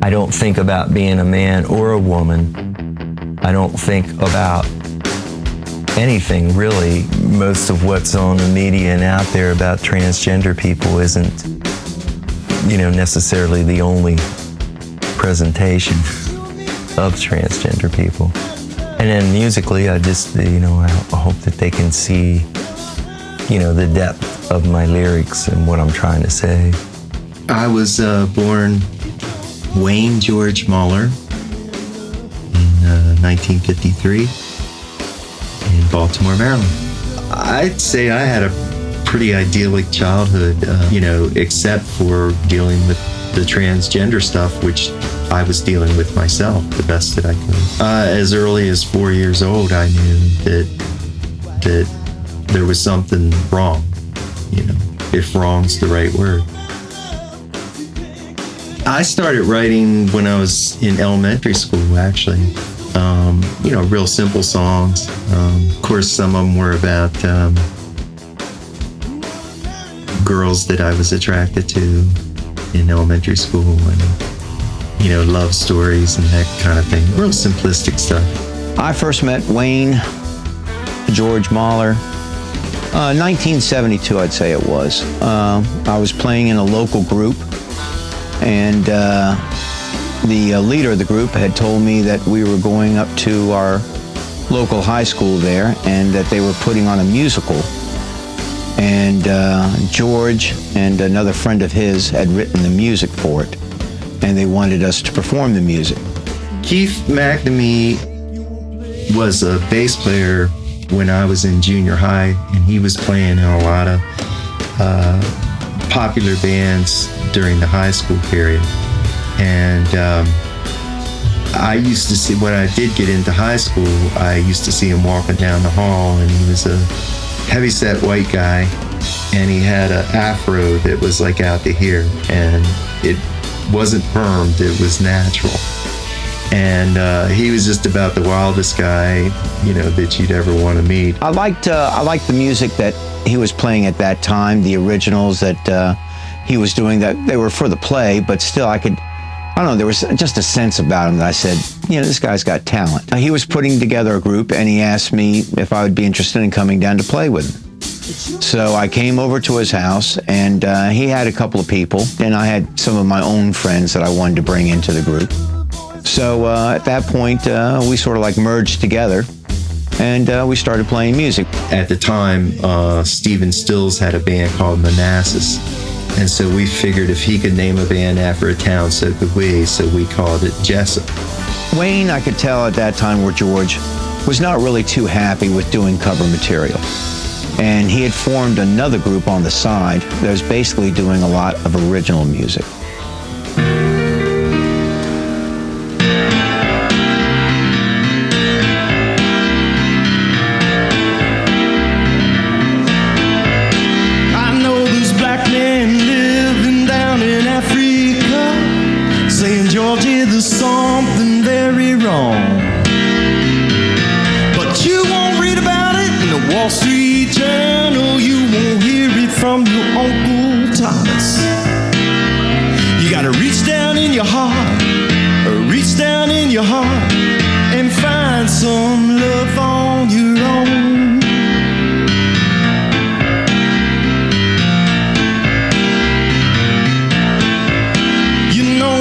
I don't think about being a man or a woman. I don't think about anything, really. Most of what's on the media and out there about transgender people isn't, necessarily the only presentation of transgender people. And then musically, I just, I hope that they can see, the depth of my lyrics and what I'm trying to say. I was born Wayne George Mahler in 1953 in Baltimore, Maryland. I'd say I had a pretty idyllic childhood, except for dealing with the transgender stuff, which I was dealing with myself the best that I could. As early as 4 years old, I knew that there was something wrong, if wrong's the right word. I started writing when I was in elementary school, actually. Real simple songs. Of course, some of them were about girls that I was attracted to in elementary school, and love stories and that kind of thing. Real simplistic stuff. I first met Wayne George Mahler 1972, I'd say it was. I was playing in a local group, and the leader of the group had told me that we were going up to our local high school there and that they were putting on a musical. And George and another friend of his had written the music for it, and they wanted us to perform the music. Keith McNamee was a bass player when I was in junior high, and he was playing in a lot of popular bands during the high school period. And I used to see, when I did get into high school, I used to see him walking down the hall, and he was a heavyset white guy, and he had an afro that was like out to here, and it wasn't permed, it was natural. And he was just about the wildest guy, that you'd ever want to meet. I liked the music that he was playing at that time, the originals that he was doing. That they were for the play, but still there was just a sense about him that I said, this guy's got talent. He was putting together a group, and he asked me if I would be interested in coming down to play with him. So I came over to his house, and he had a couple of people, and I had some of my own friends that I wanted to bring into the group. So at that point, we sort of like merged together, and we started playing music. At the time, Stephen Stills had a band called Manassas, and so we figured if he could name a band after a town, so could we, so we called it Jessup. Wayne, I could tell at that time where George was not really too happy with doing cover material. And he had formed another group on the side that was basically doing a lot of original music. I know there's black men living down in Africa saying, Georgie, there's something very wrong. But you won't read about it in the Wall Street Journal, you won't hear it from your Uncle Thomas. You gotta reach down in your heart, and find some love on your own.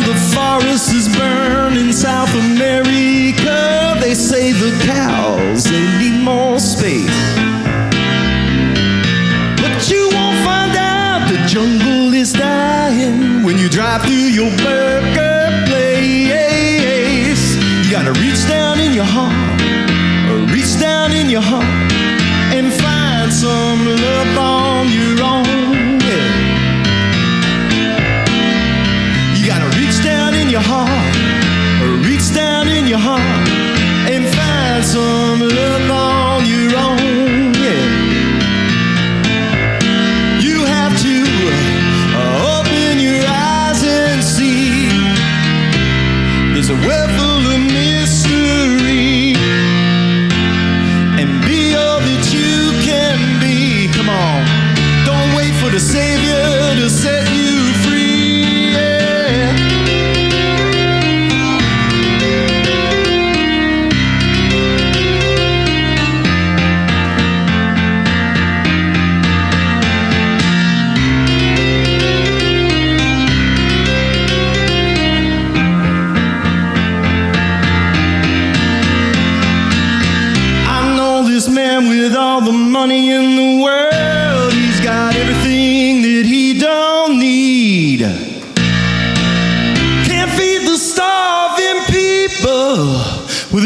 The forest is burning South America. They say the cows, they need more space. But you won't find out the jungle is dying when you drive through your burger place. You gotta reach down in your heart, and find some love on your own. Reach down in your heart, and find some love on your own, yeah. You have to open your eyes and see there's a world full of mystery, and be all that you can be. Come on, don't wait for the Savior to set you free, yeah.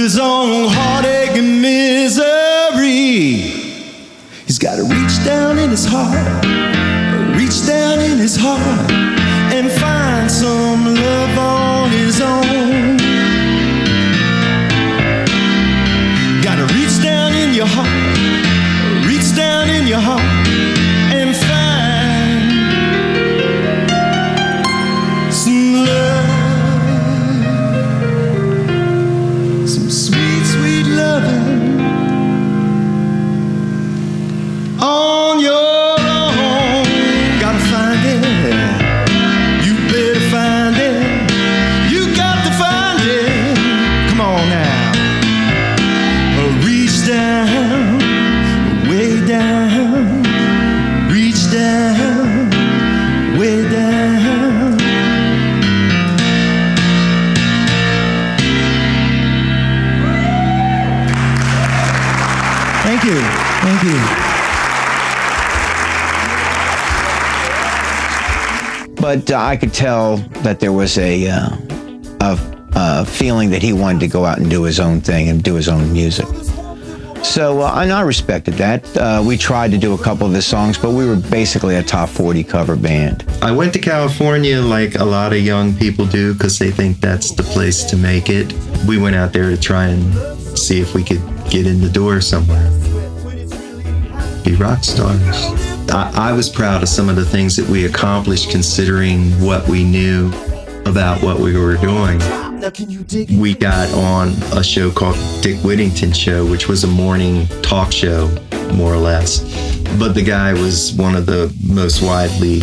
his own heartache and misery. He's got to reach down in his heart, reach down in his heart, and find some love on his own. Got to reach down in your heart, reach down in your heart, and find some love, some sweet, sweet loving on your own. Gotta find it, you better find it, you got to find it. Come on now. Reach down, way down, reach down, way down. Thank you, thank you. But I could tell that there was a feeling that he wanted to go out and do his own thing and do his own music. So, and I respected that. We tried to do a couple of his songs, but we were basically a top 40 cover band. I went to California like a lot of young people do because they think that's the place to make it. We went out there to try and see if we could get in the door somewhere. Be rock stars. I was proud of some of the things that we accomplished considering what we knew about what we were doing. We got on a show called Dick Whittington Show, which was a morning talk show, more or less. But the guy was one of the most widely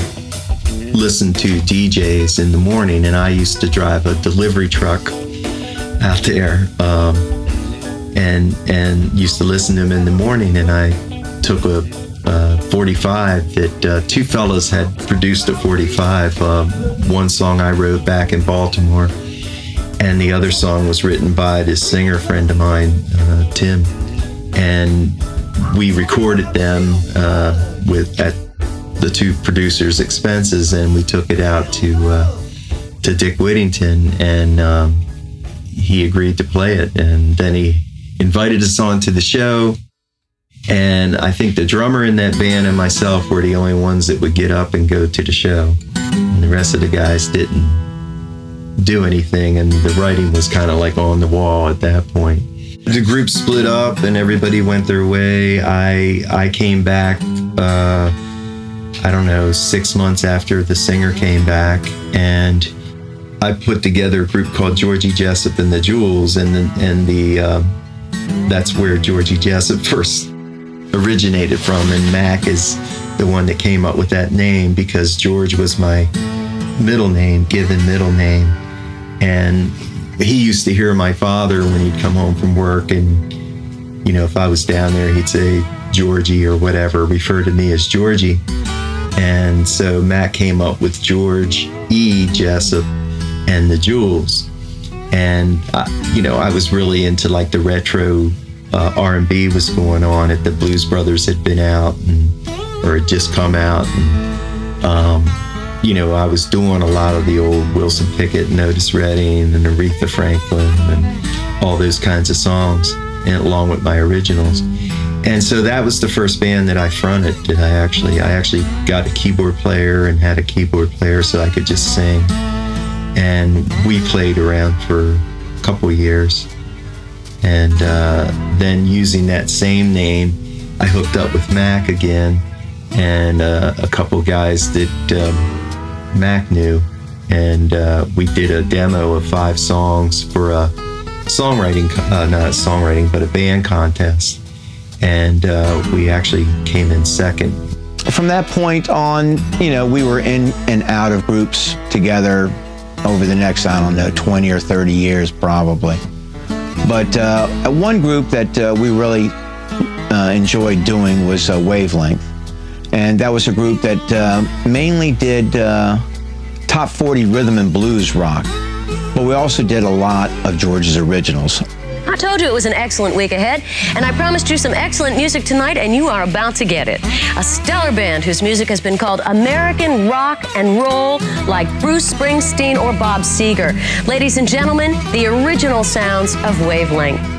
listened to DJs in the morning, and I used to drive a delivery truck out there and used to listen to him in the morning. And I took a 45 that two fellas had produced at 45. One song I wrote back in Baltimore, and the other song was written by this singer friend of mine, Tim. And we recorded them at the two producers' expenses, and we took it out to Dick Whittington, and he agreed to play it. And then he invited us on to the show. And I think the drummer in that band and myself were the only ones that would get up and go to the show. And the rest of the guys didn't do anything, and the writing was kind of like on the wall at that point. The group split up and everybody went their way. I came back, 6 months after the singer came back, and I put together a group called Georgie Jessup and the Jewels, and that's where Georgie Jessup first originated from, and Mac is the one that came up with that name because George was my middle name, given middle name. And he used to hear my father when he'd come home from work, and if I was down there, he'd say Georgie or whatever, refer to me as Georgie. And so Mac came up with George E. Jessup and the Jewels. And I was really into like the retro R&B was going on. The Blues Brothers had been out or had just come out, and I was doing a lot of the old Wilson Pickett and Otis Redding and Aretha Franklin and all those kinds of songs, and along with my originals. And so that was the first band that I fronted. That I actually got a keyboard player and had a keyboard player so I could just sing. And we played around for a couple of years. And then using that same name, I hooked up with Mac again, and a couple guys that Mac knew, and we did a demo of 5 songs for a a band contest, and we actually came in second. From that point on, we were in and out of groups together over the next, 20 or 30 years probably. But one group that we really enjoyed doing was Wavelength. And that was a group that mainly did top 40 rhythm and blues rock. But we also did a lot of George's originals. I told you it was an excellent week ahead, and I promised you some excellent music tonight, and you are about to get it. A stellar band whose music has been called American rock and roll, like Bruce Springsteen or Bob Seger. Ladies and gentlemen, the original sounds of Wavelength.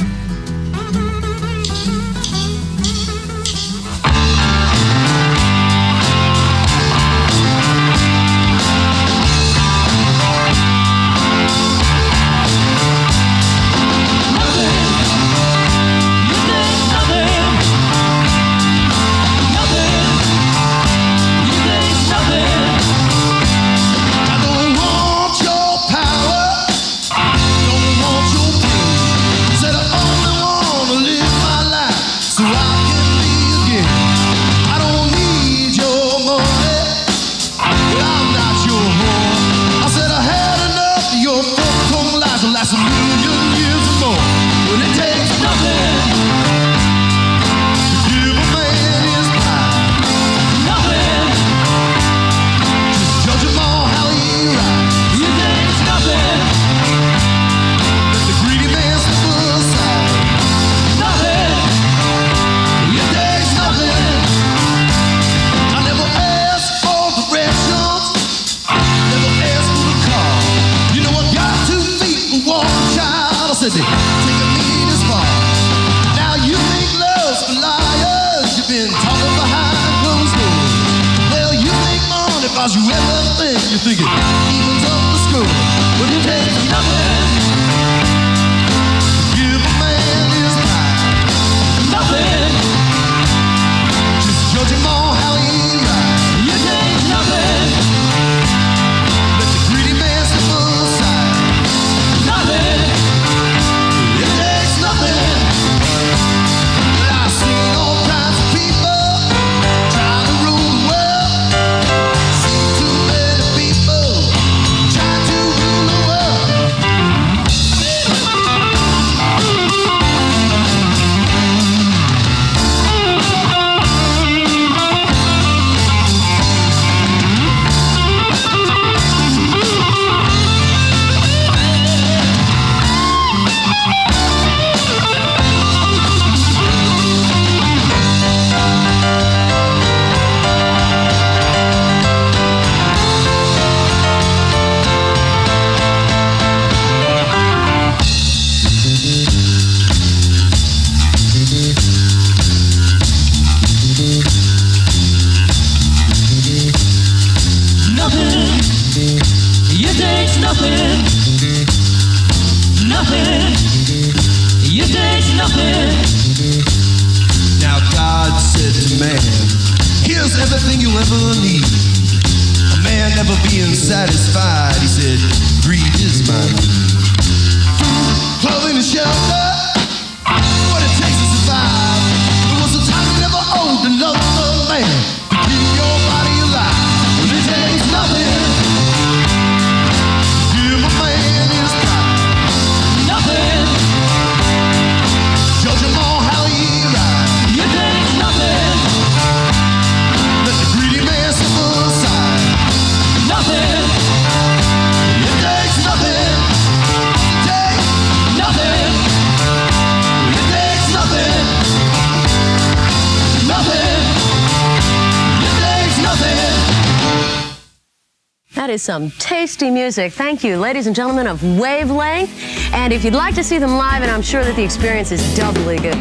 That is some tasty music. Thank you, ladies and gentlemen of Wavelength. And if you'd like to see them live, and I'm sure that the experience is doubly good.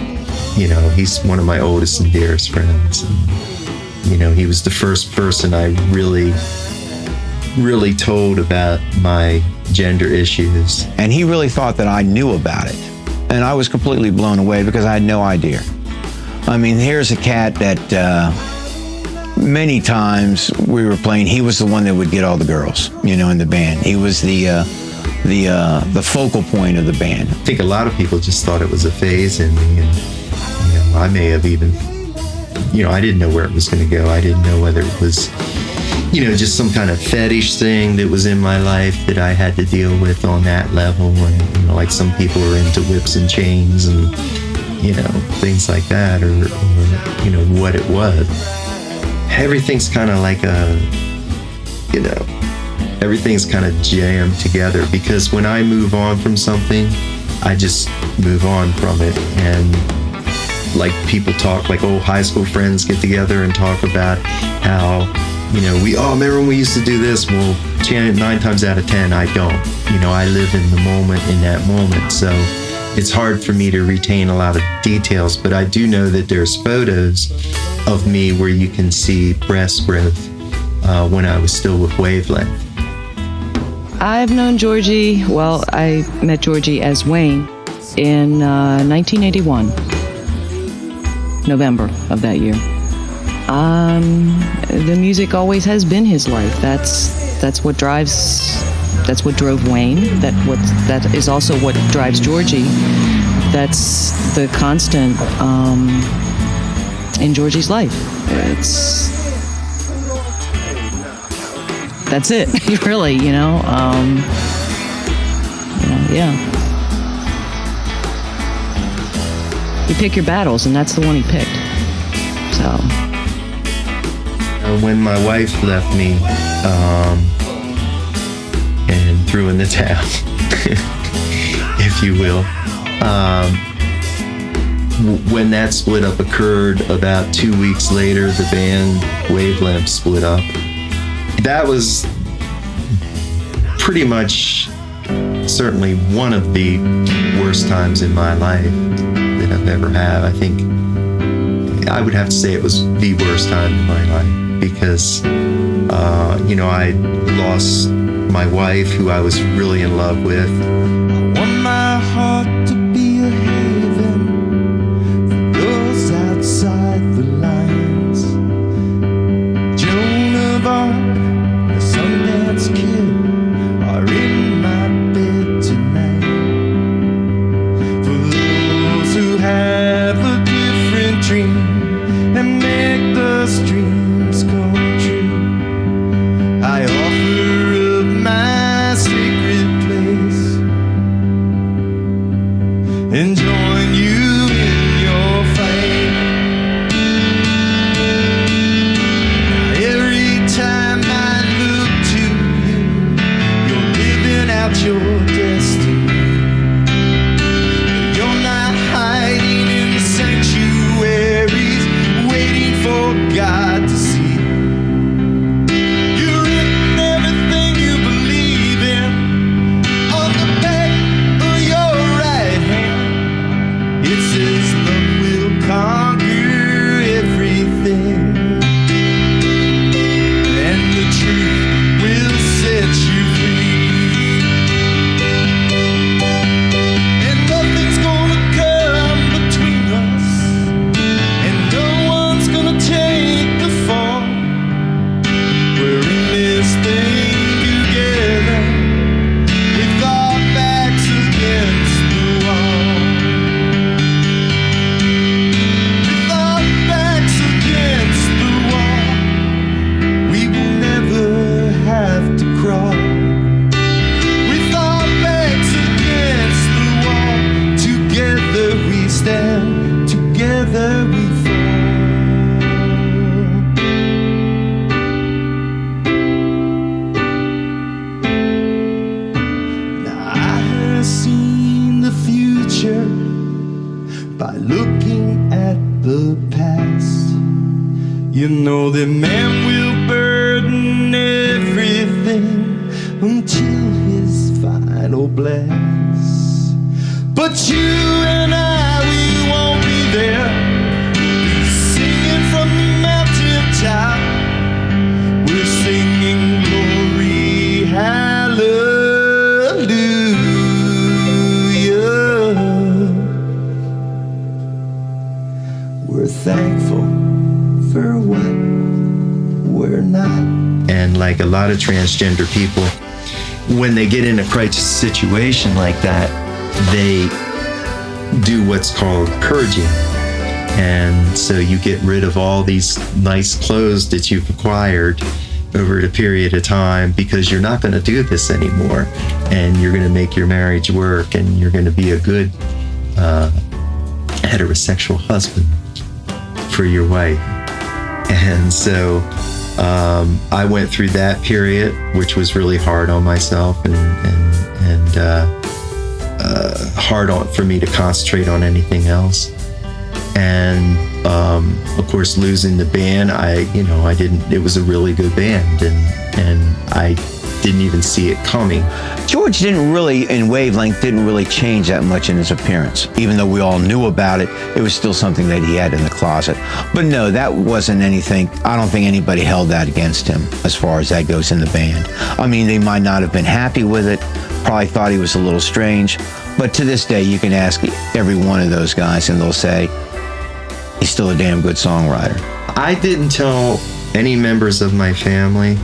You know, he's one of my oldest and dearest friends. And, you know, he was the first person I really told about my gender issues. And he really thought that I knew about it. And I was completely blown away because I had no idea. I mean, here's a cat that many times we were playing, he was the one that would get all the girls, you know, in the band. He was the focal point of the band. I think a lot of people just thought it was a phase in me, and you know, I may have even, you know, I didn't know where it was going to go. I didn't know whether it was, you know, just some kind of fetish thing that was in my life that I had to deal with on that level, and you know, like some people are into whips and chains and you know, things like that, or you know, what it was. Everything's kind of like everything's kind of jammed together, because when I move on from something, I just move on from it. And like people talk, like old high school friends get together and talk about how, remember when we used to do this? Well, 9 times out of 10, I don't. I live in the moment, in that moment. So it's hard for me to retain a lot of details, but I do know that there's photos of me where you can see breast growth when I was still with Wavelength. I've known Georgie, I met Georgie as Wayne in 1981, November of that year. The music always has been his life. That's what drove Wayne. That is also what drives Georgie. That's the constant in Georgie's life. That's it, really, yeah. You pick your battles, and that's the one he picked. So. When my wife left me and threw in the towel, if you will, when that split up occurred, about 2 weeks later, the band Wavelength split up. That was pretty much certainly one of the worst times in my life that I've ever had. I think I would have to say it was the worst time in my life because, I lost my wife, who I was really in love with. I want my heart to be a haven for those outside the lines. Joan of Arc, the Sundance Kid are in my bed tonight. For those who have a different dream and make those dreams come true, I offer up my sacred place and join you in your fight. Now every time I look to you, you're living out your destiny. You're not hiding in sanctuaries, waiting for God to see. You've written everything you believe in on the back of your right hand. It says love will conquer everything, and the truth will set you free. And nothing's gonna come between us, and no one's gonna take the fall. We're in this thing together, with our backs against the wall. With our backs against the wall, we will never have to crawl. With our backs against the wall, together we stand, together we fall. Now I have seen the future by looking at the past. You know that man will burden everything until his final blast. But you and I, we won't be there. We'll be singing from the mountaintop. We're singing glory, hallelujah. We're thankful for what we're not. And like a lot of transgender people, when they get in a crisis situation like that, they do what's called purging. And so you get rid of all these nice clothes that you've acquired over a period of time because you're not going to do this anymore. And you're going to make your marriage work, and you're going to be a good heterosexual husband for your wife. And so I went through that period, which was really hard on myself, and hard for me to concentrate on anything else. And of course, losing the band, it was a really good band, and I didn't even see it coming. George Wavelength didn't really change that much in his appearance. Even though we all knew about it, it was still something that he had in the closet. But no, that wasn't anything. I don't think anybody held that against him as far as that goes in the band. I mean, they might not have been happy with it, probably thought he was a little strange, but to this day, you can ask every one of those guys and they'll say, he's still a damn good songwriter. I didn't tell any members of my family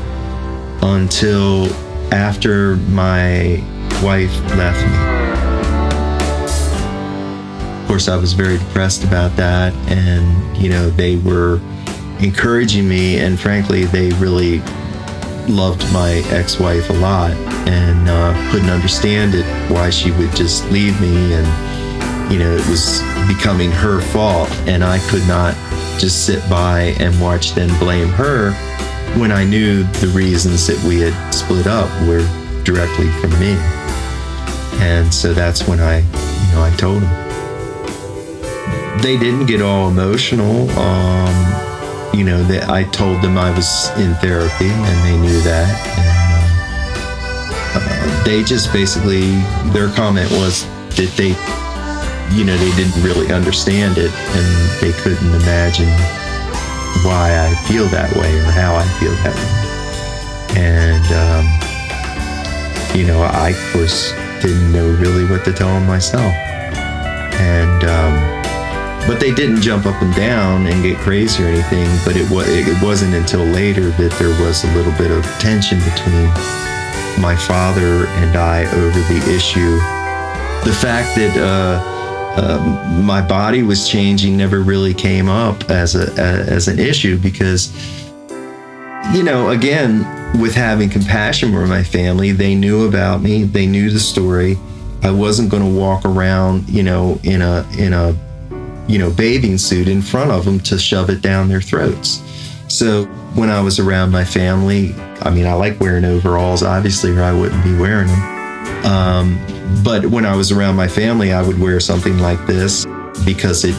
until after my wife left me. Of course, I was very depressed about that, and they were encouraging me, and frankly, they really loved my ex-wife a lot, and couldn't understand it, why she would just leave me, and it was becoming her fault, and I could not just sit by and watch them blame her when I knew the reasons that we had split up were directly from me. And so that's when I told them. They didn't get all emotional. That I told them I was in therapy, and they knew that. And they just basically, their comment was that they didn't really understand it, and they couldn't imagine why I feel that way or how I feel that way. And, I, of course, didn't know really what to tell them myself. And, but they didn't jump up and down and get crazy or anything, but it wasn't until later that there was a little bit of tension between my father and I over the issue. The fact that, my body was changing never really came up as an issue because, again, with having compassion for my family, they knew about me, they knew the story. I wasn't going to walk around, in a bathing suit in front of them to shove it down their throats. So when I was around my family, I like wearing overalls, obviously, or I wouldn't be wearing them. But when I was around my family, I would wear something like this because it,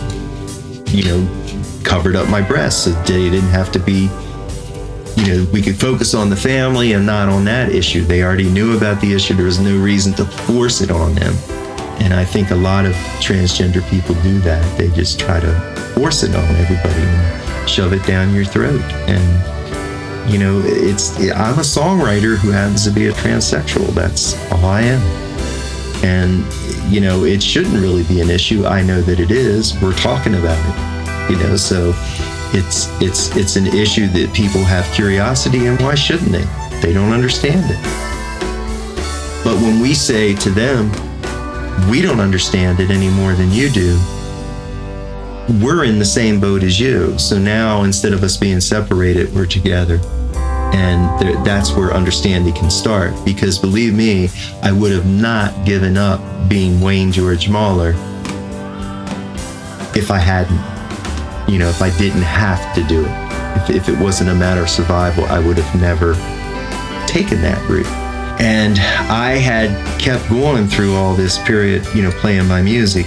covered up my breasts. So they didn't have to be, we could focus on the family and not on that issue. They already knew about the issue. There was no reason to force it on them. And I think a lot of transgender people do that. They just try to force it on everybody and shove it down your throat. And, I'm a songwriter who happens to be a transsexual. That's all I am. And, it shouldn't really be an issue. I know that it is. We're talking about it, so it's an issue that people have curiosity, and why shouldn't they? They don't understand it. But when we say to them, we don't understand it any more than you do, we're in the same boat as you. So now, instead of us being separated, we're together. And that's where understanding can start. Because believe me, I would have not given up being Wayne George Mahler if I hadn't, if I didn't have to do it. If it wasn't a matter of survival, I would have never taken that route. And I had kept going through all this period, playing my music.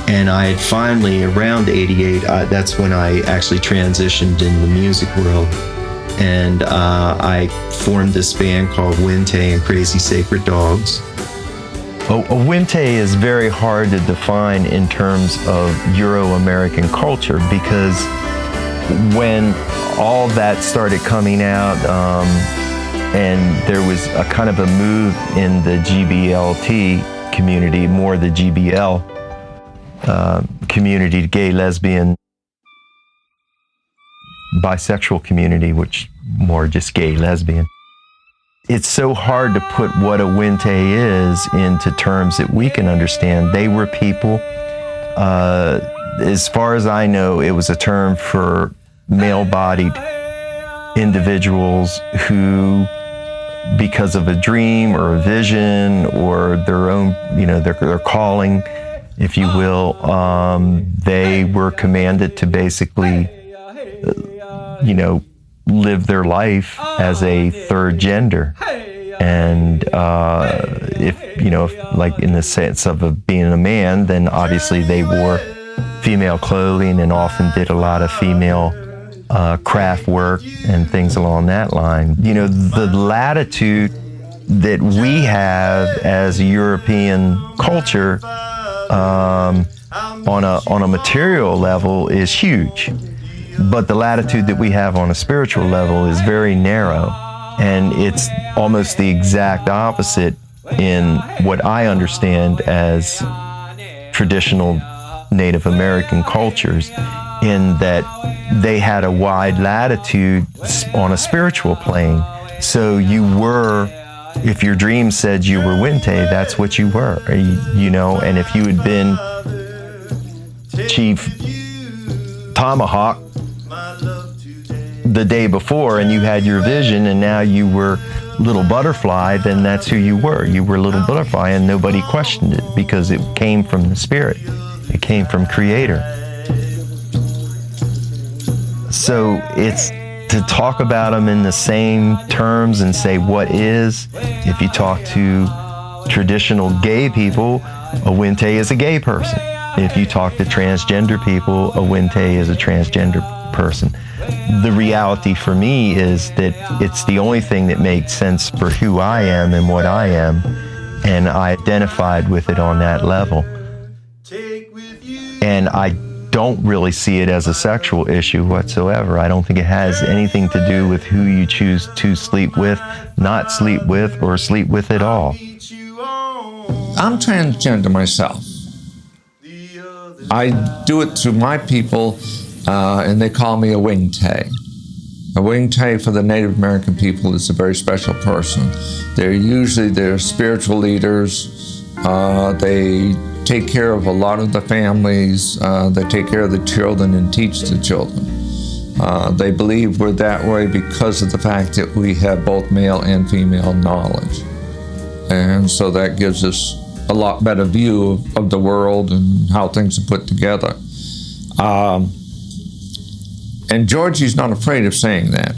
And I had finally, around 88, that's when I actually transitioned in the music world. And I formed this band called Winte and Crazy Sacred Dogs. A Winte is very hard to define in terms of Euro-American culture, because when all that started coming out, and there was a kind of a move in the GBLT community, more the GBL community, gay, lesbian, bisexual community, which more just gay, lesbian. It's so hard to put what a Winte is into terms that we can understand. They were people, as far as I know, it was a term for male-bodied individuals who, because of a dream or a vision or their own, their calling, if you will, they were commanded to basically, live their life as a third gender. And if, you know, like in the sense of being a man, then obviously they wore female clothing and often did a lot of female craft work and things along that line. You know, the latitude that we have as a European culture on a material level is huge, but the latitude that we have on a spiritual level is very narrow, and it's almost the exact opposite in what I understand as traditional Native American cultures, in that they had a wide latitude on a spiritual plane. So you were, if your dream said you were Winte, that's what you were, you know. And if you had been Chief Tomahawk the day before and you had your vision and now you were Little Butterfly, then that's who you were. You were Little Butterfly, and nobody questioned it because it came from the Spirit. It came from Creator. So it's to talk about them in the same terms and say what is. If you talk to traditional gay people, a Winte is a gay person. If you talk to transgender people, a Winte is a transgender person. The reality for me is that it's the only thing that makes sense for who I am and what I am, and I identified with it on that level. And I don't really see it as a sexual issue whatsoever. I don't think it has anything to do with who you choose to sleep with, not sleep with, or sleep with at all. I'm transgender myself. I do it through my people, and they call me a Winte. A Winte for the Native American people is a very special person. They're spiritual leaders. They take care of a lot of the families. They take care of the children and teach the children. They believe we're that way because of the fact that we have both male and female knowledge. And so that gives us a lot better view of the world and how things are put together. And Georgie's not afraid of saying that.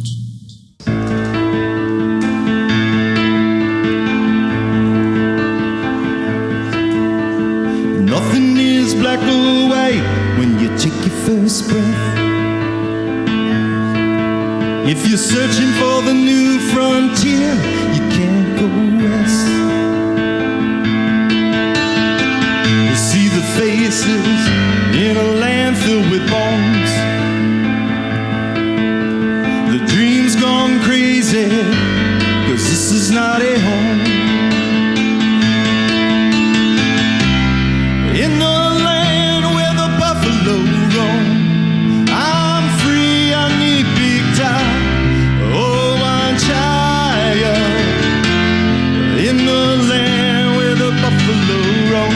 Nothing is black or white when you take your first breath. If you're searching for the new frontier, you can't go west. You see the faces in a land filled with bones. The dream's gone crazy, 'cause this is not a home. In the land where the buffalo roam, I'm free, I need big time. Oh, I'm child. In the land where the buffalo roam,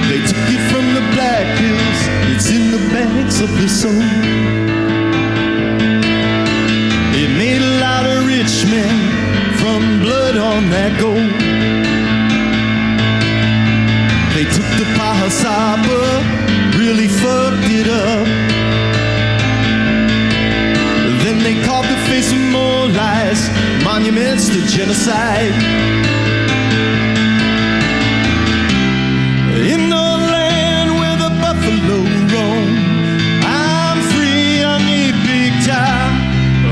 they took you from the Black Hills, it's in the banks of the soul. It made a lot of rich men from blood on that gold. They took the Pahasaba, really fucked it up. Then they carved the face with more lies, monuments to genocide. In the land where the buffalo roam, I'm free, I need big time.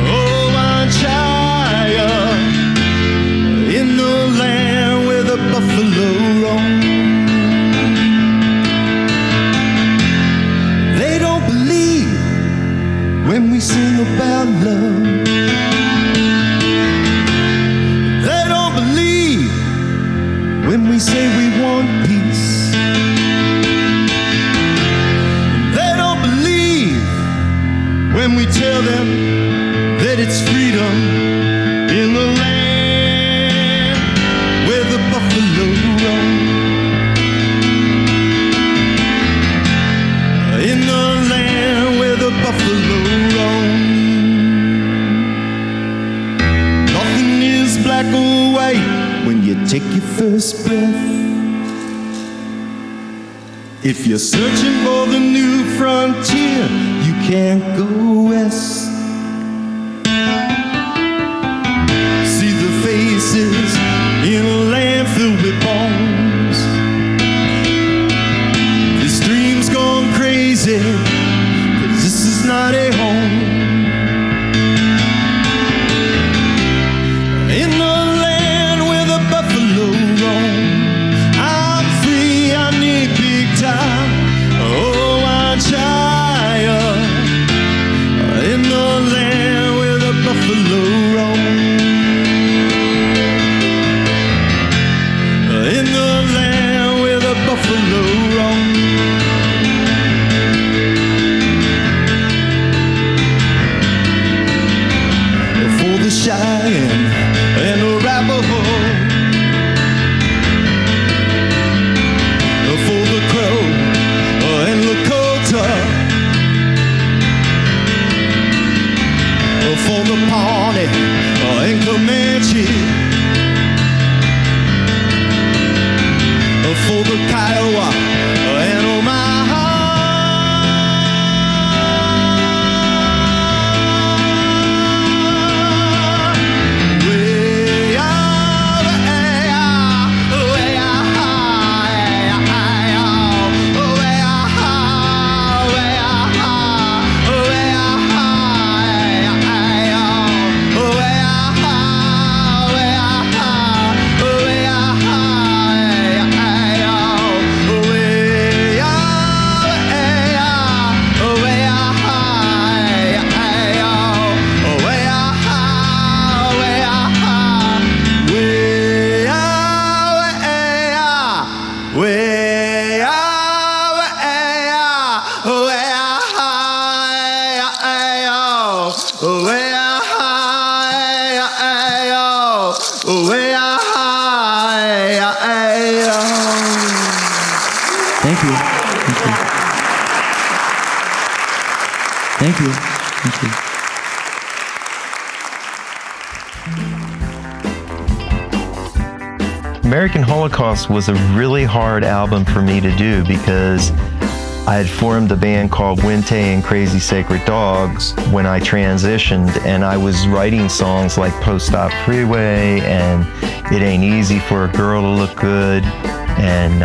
Oh, I'm child. In the land where the buffalo roam. When we sing about love, they don't believe when we say we want peace. They don't believe when we tell them that it's freedom in the land where the buffalo roam. In the land where the buffalo roam. Nothing is black or white when you take your first breath. If you're searching for the new frontier, you can't go west. faces in a land filled with bones. This dream's gone crazy, 'cause this is not a home. In the land where the buffalo roam, I'm free, I need big time. Oh, I'm child. In the land where the buffalo roam. In the land where the buffalo roam. For the Cheyenne and Arapaho, for the Crow and Lakota, for the Pawnee and Comanche, for the Kiowa and Omaha. Thank you. Thank you. Thank you. Thank you. American Holocaust was a really hard album for me to do because I had formed a band called Winte and Crazy Sacred Dogs when I transitioned, and I was writing songs like Post-Op Freeway and It Ain't Easy for a Girl to Look Good and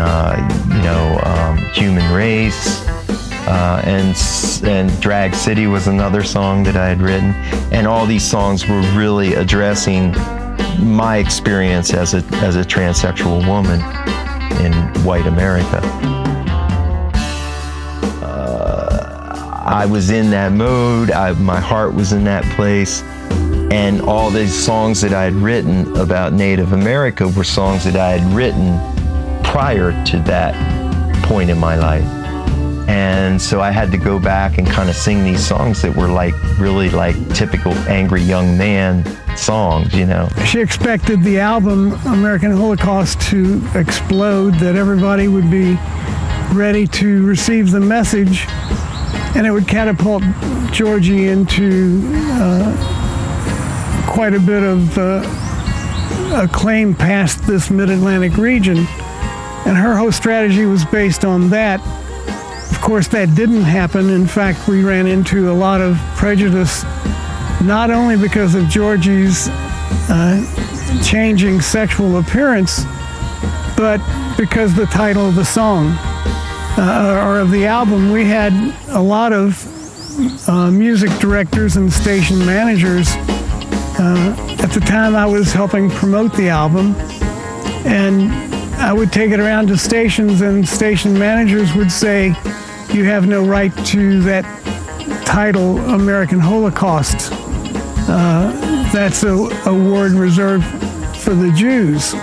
Human Race and Drag City was another song that I had written, and all these songs were really addressing my experience as a transsexual woman in white America. I was in that mode, my heart was in that place, and all these songs that I had written about Native America were songs that I had written prior to that point in my life. And so I had to go back and kind of sing these songs that were really typical angry young man songs, you know. She expected the album American Holocaust to explode, that everybody would be ready to receive the message, and it would catapult Georgie into quite a bit of acclaim past this mid-Atlantic region. And her whole strategy was based on that. Of course, that didn't happen. In fact, we ran into a lot of prejudice, not only because of Georgie's changing sexual appearance, but because the title of the song or of the album. We had a lot of music directors and station managers. At the time, I was helping promote the album, and I would take it around to stations, and station managers would say, "You have no right to that title, American Holocaust. That's a word reserved for the Jews."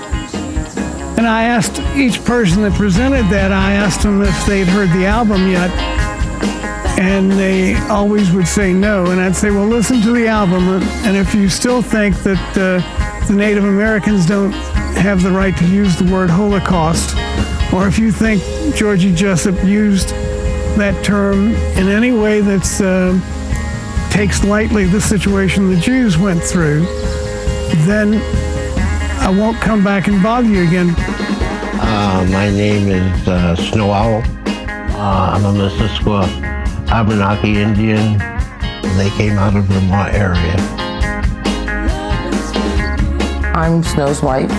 And I asked each person that presented that, I asked them if they'd heard the album yet, and they always would say no. And I'd say, well, listen to the album, and if you still think that the Native Americans don't have the right to use the word Holocaust, or if you think Georgie Jessup used that term in any way that's takes lightly the situation the Jews went through, then I won't come back and bother you again. My name is Snow Owl. I'm a Mississauga Abenaki Indian. They came out of the Vermont area. I'm Snow's wife.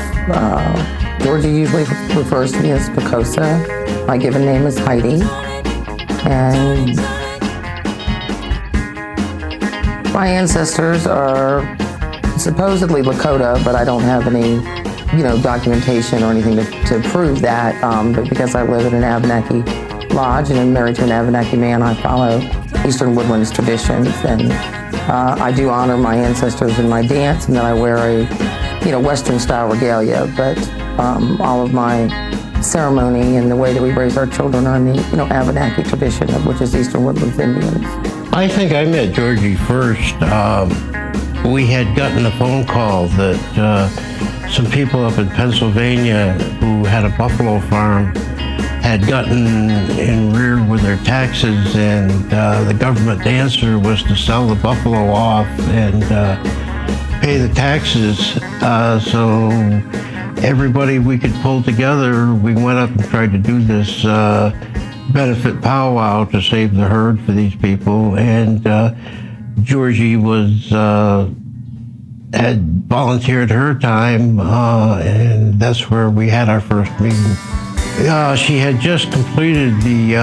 Georgie usually refers to me as Picosa. My given name is Heidi. And my ancestors are supposedly Lakota, but I don't have any, documentation or anything to prove that. But because I live in an Abenaki lodge and I'm married to an Abenaki man, I follow Eastern Woodlands traditions. And I do honor my ancestors in my dance, and then I wear a, Western style regalia. But all of my ceremony and the way that we raise our children are in the, Abenaki tradition, which is Eastern Woodlands Indians. I think I met Georgie first. We had gotten a phone call that some people up in Pennsylvania who had a buffalo farm had gotten enreared with their taxes, and the government answer was to sell the buffalo off and pay the taxes. So everybody we could pull together, we went up and tried to do this benefit powwow to save the herd for these people, and Georgie had volunteered her time, and that's where we had our first meeting. She had just completed the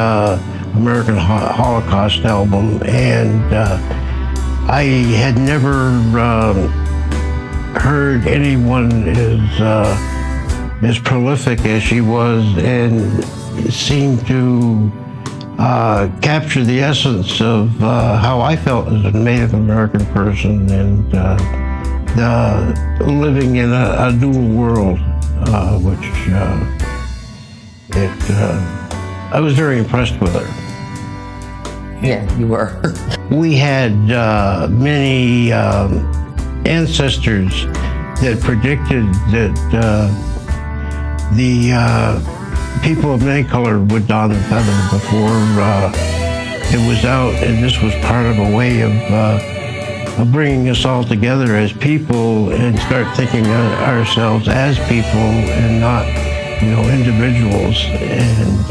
American Holocaust album, and I had never heard anyone as prolific as she was, and seemed to capture the essence of how I felt as a Native American person, and living in a dual world, which I was very impressed with her. Yeah, you were. We had many ancestors that predicted that the people of many color would don the feather before it was out, and this was part of a way of bringing us all together as people and start thinking of ourselves as people and not, individuals, and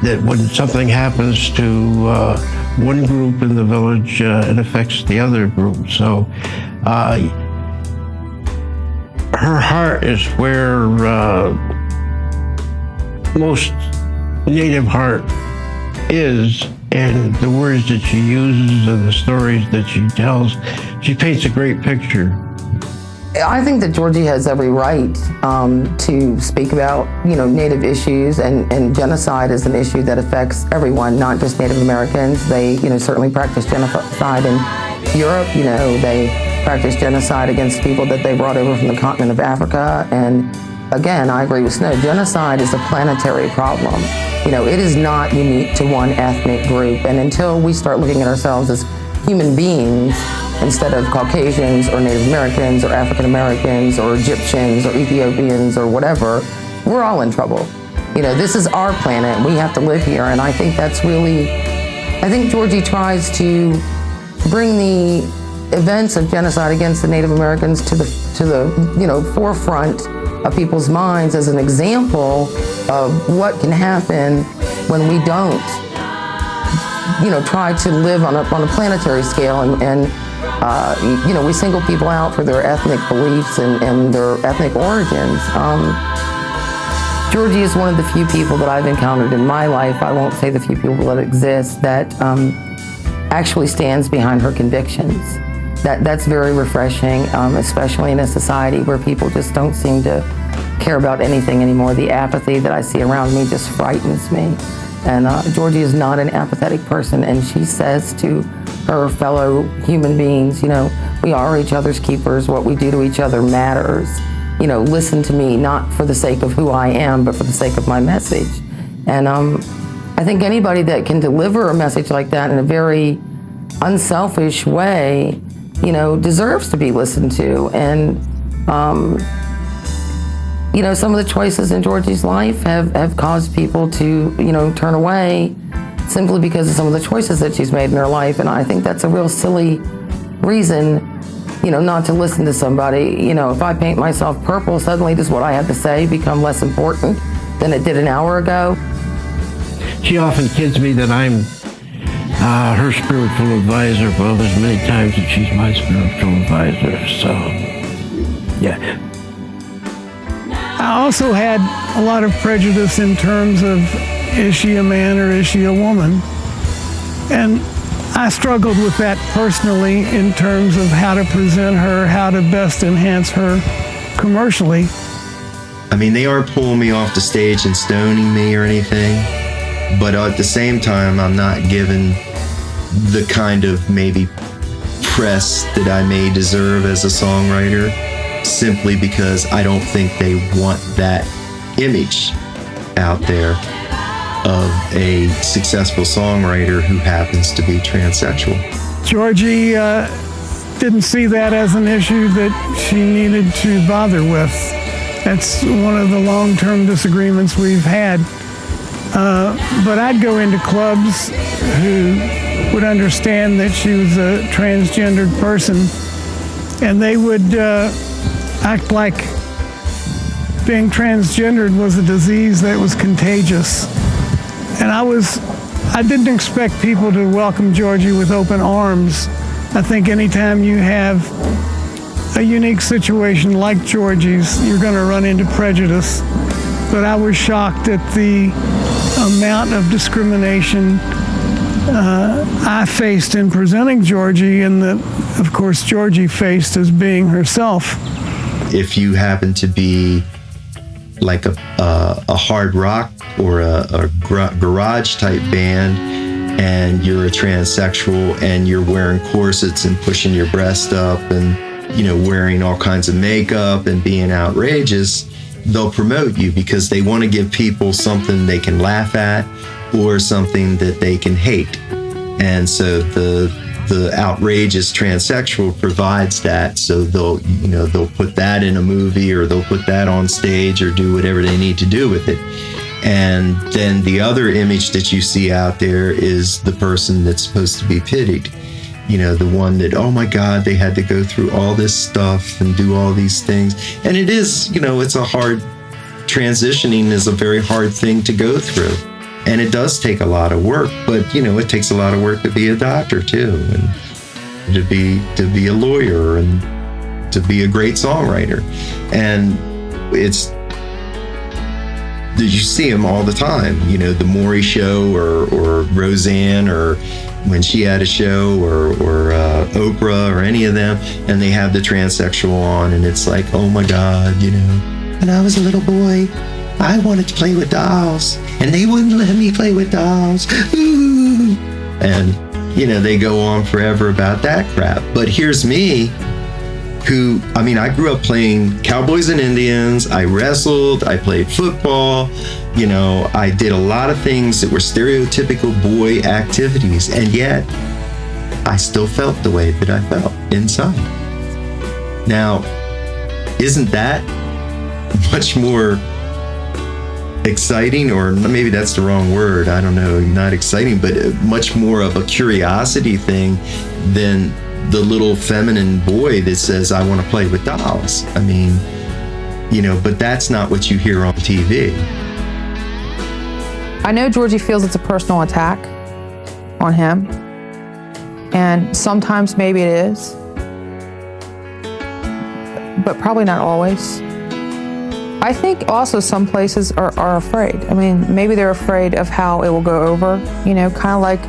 that when something happens to one group in the village, it affects the other group. So her heart is where most Native heart is, and the words that she uses and the stories that she tells, she paints a great picture. I think that Georgie has every right to speak about, Native issues, and genocide is an issue that affects everyone, not just Native Americans. They, certainly practice genocide in Europe. They practice genocide against people that they brought over from the continent of Africa. And again, I agree with Snow. Genocide is a planetary problem. It is not unique to one ethnic group. And until we start looking at ourselves as human beings, instead of Caucasians or Native Americans or African Americans or Egyptians or Ethiopians or whatever, we're all in trouble. This is our planet. We have to live here. And I think that's really, I think Georgie tries to bring the events of genocide against the Native Americans to the forefront of people's minds as an example of what can happen when we don't, try to live on a planetary scale, and we single people out for their ethnic beliefs and their ethnic origins. Georgie is one of the few people that I've encountered in my life, I won't say the few people that exist, that actually stands behind her convictions. That's very refreshing, especially in a society where people just don't seem to care about anything anymore. The apathy that I see around me just frightens me. And Georgie is not an apathetic person, and she says to her fellow human beings, we are each other's keepers. What we do to each other matters. Listen to me, not for the sake of who I am, but for the sake of my message. And I think anybody that can deliver a message like that in a very unselfish way, deserves to be listened to. And, some of the choices in Georgie's life have caused people to, turn away simply because of some of the choices that she's made in her life. And I think that's a real silly reason, not to listen to somebody. If I paint myself purple, suddenly does what I have to say become less important than it did an hour ago? She often kids me that I'm her spiritual advisor. Well, there's many times that she's my spiritual advisor, so. Yes. I also had a lot of prejudice in terms of, is she a man or is she a woman? And I struggled with that personally in terms of how to present her, how to best enhance her commercially. I mean, they aren't pulling me off the stage and stoning me or anything, but at the same time, I'm not given the kind of maybe press that I may deserve as a songwriter, simply because I don't think they want that image out there of a successful songwriter who happens to be transsexual. Georgie didn't see that as an issue that she needed to bother with. That's one of the long-term disagreements we've had. But I'd go into clubs who would understand that she was a transgendered person, and they would act like being transgendered was a disease that was contagious. And I didn't expect people to welcome Georgie with open arms. I think anytime you have a unique situation like Georgie's, you're going to run into prejudice. But I was shocked at the amount of discrimination I faced in presenting Georgie, and that, of course, Georgie faced as being herself. If you happen to be like a hard rock or a garage type band, and you're a transsexual and you're wearing corsets and pushing your breast up and, you know, wearing all kinds of makeup and being outrageous, they'll promote you because they want to give people something they can laugh at or something that they can hate. And so the outrageous transsexual provides that, so they'll put that in a movie, or they'll put that on stage, or do whatever they need to do with it. And then the other image that you see out there is the person that's supposed to be pitied. You know, the one that, oh my God, they had to go through all this stuff and do all these things. And it is, you know, it's a hard, transitioning is a very hard thing to go through. And it does take a lot of work, but, you know, it takes a lot of work to be a doctor too, and to be a lawyer, and to be a great songwriter. And you see them all the time, you know, the Maury Show, or Roseanne, or when she had a show, or Oprah, or any of them, and they have the transsexual on, and it's like, oh my God, you know, when I was a little boy, I wanted to play with dolls, and they wouldn't let me play with dolls. Ooh. And, you know, they go on forever about that crap. But here's me, who, I mean, I grew up playing Cowboys and Indians. I wrestled, I played football. You know, I did a lot of things that were stereotypical boy activities, and yet I still felt the way that I felt inside. Now, isn't that much more exciting, or maybe that's the wrong word, I don't know, not exciting, but much more of a curiosity thing than the little feminine boy that says, I want to play with dolls? I mean, you know, but that's not what you hear on TV. I know Georgie feels it's a personal attack on him, and sometimes maybe it is, but probably not always. I think also some places are afraid. I mean, maybe they're afraid of how it will go over, you know, kind of like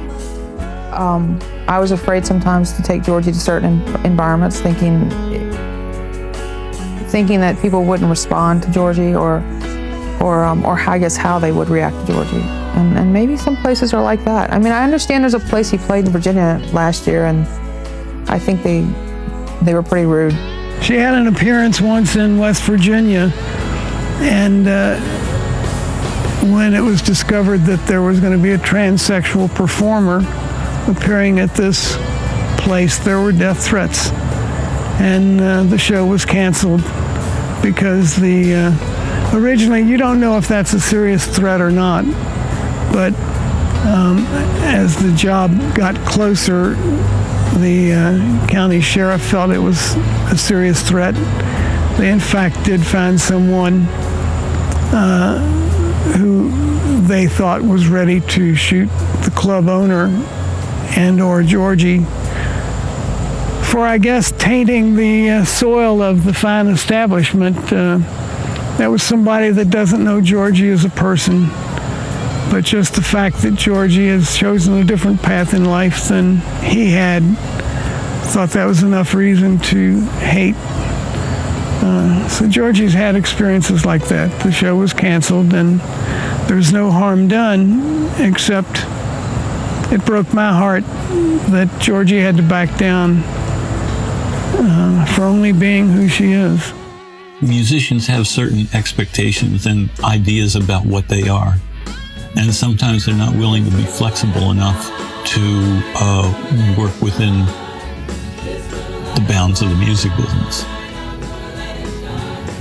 I was afraid sometimes to take Georgie to certain environments, thinking that people wouldn't respond to Georgie, or I guess how they would react to Georgie. And maybe some places are like that. I mean, I understand there's a place he played in Virginia last year, and I think they were pretty rude. She had an appearance once in West Virginia, and when it was discovered that there was going to be a transsexual performer appearing at this place, there were death threats. And the show was canceled because originally, you don't know if that's a serious threat or not, but as the job got closer, the county sheriff felt it was a serious threat. They in fact did find someone who they thought was ready to shoot the club owner and or Georgie for I guess, tainting the soil of the fine establishment. That was somebody that doesn't know Georgie as a person, but just the fact that Georgie has chosen a different path in life than he had, thought that was enough reason to hate. So Georgie's had experiences like that. The show was canceled, and there was no harm done, except it broke my heart that Georgie had to back down for only being who she is. Musicians have certain expectations and ideas about what they are, and sometimes they're not willing to be flexible enough to work within the bounds of the music business.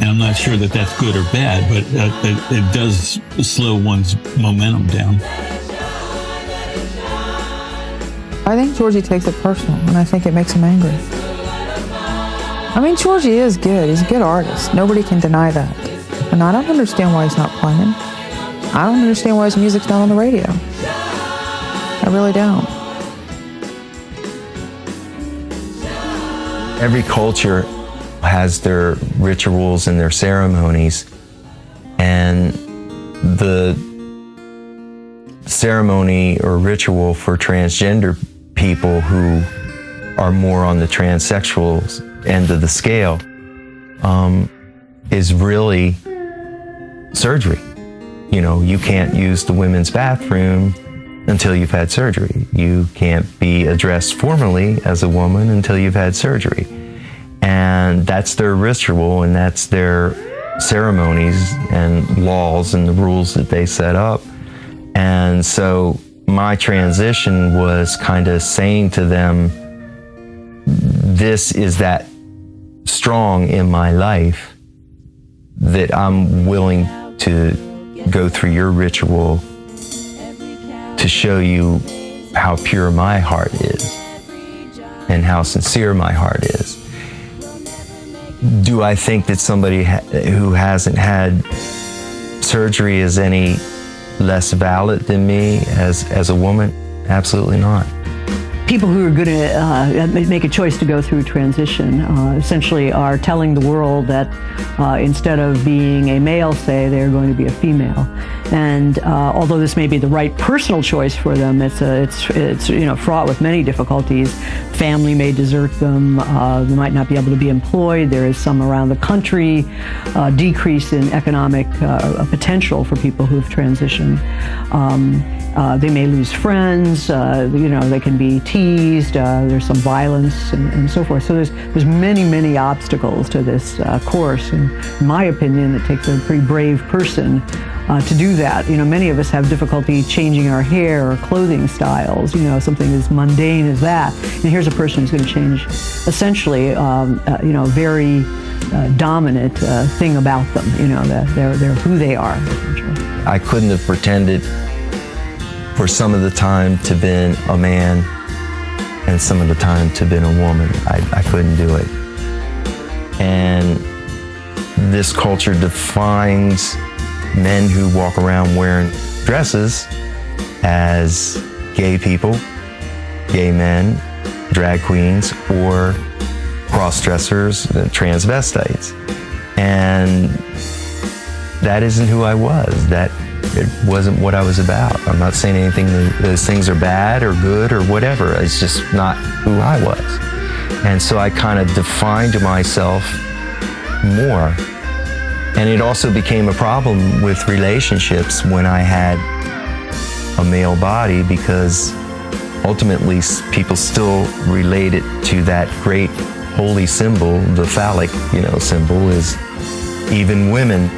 And I'm not sure that that's good or bad, but it does slow one's momentum down. I think Georgie takes it personal, and I think it makes him angry. I mean, Georgie is good. He's a good artist. Nobody can deny that. And I don't understand why he's not playing. I don't understand why his music's not on the radio. I really don't. Every culture has their rituals and their ceremonies, and the ceremony or ritual for transgender people who are more on the transsexual end of the scale is really surgery. You know, you can't use the women's bathroom until you've had surgery. You can't be addressed formally as a woman until you've had surgery. And that's their ritual, and that's their ceremonies and laws and the rules that they set up. And so my transition was kind of saying to them, this is that strong in my life that I'm willing to go through your ritual to show you how pure my heart is and how sincere my heart is. Do I think that somebody who hasn't had surgery is any less valid than me as a woman? Absolutely not. People who are going to make a choice to go through transition essentially are telling the world that instead of being a male, say, they're going to be a female. And although this may be the right personal choice for them, it's you know, fraught with many difficulties. Family may desert them. They might not be able to be employed. There is some around the country decrease in economic potential for people who've transitioned. They may lose friends. You know, they can be teased. There's some violence and so forth. So there's many obstacles to this course. And in my opinion, it takes a pretty brave person to do that. You know, many of us have difficulty changing our hair or clothing styles, you know, something as mundane as that. And here's a person who's going to change essentially, you know, very dominant thing about them, you know, that they're who they are. I couldn't have pretended for some of the time to been a man and some of the time to been a woman. I couldn't do it. And this culture defines men who walk around wearing dresses as gay people, gay men, drag queens, or cross-dressers, transvestites. And that isn't who I was. It wasn't what I was about. I'm not saying anything those things are bad or good or whatever. It's just not who I was. And so I kind of defined myself more. And it also became a problem with relationships when I had a male body, because ultimately people still relate it to that great holy symbol, the phallic, you know, symbol, is even women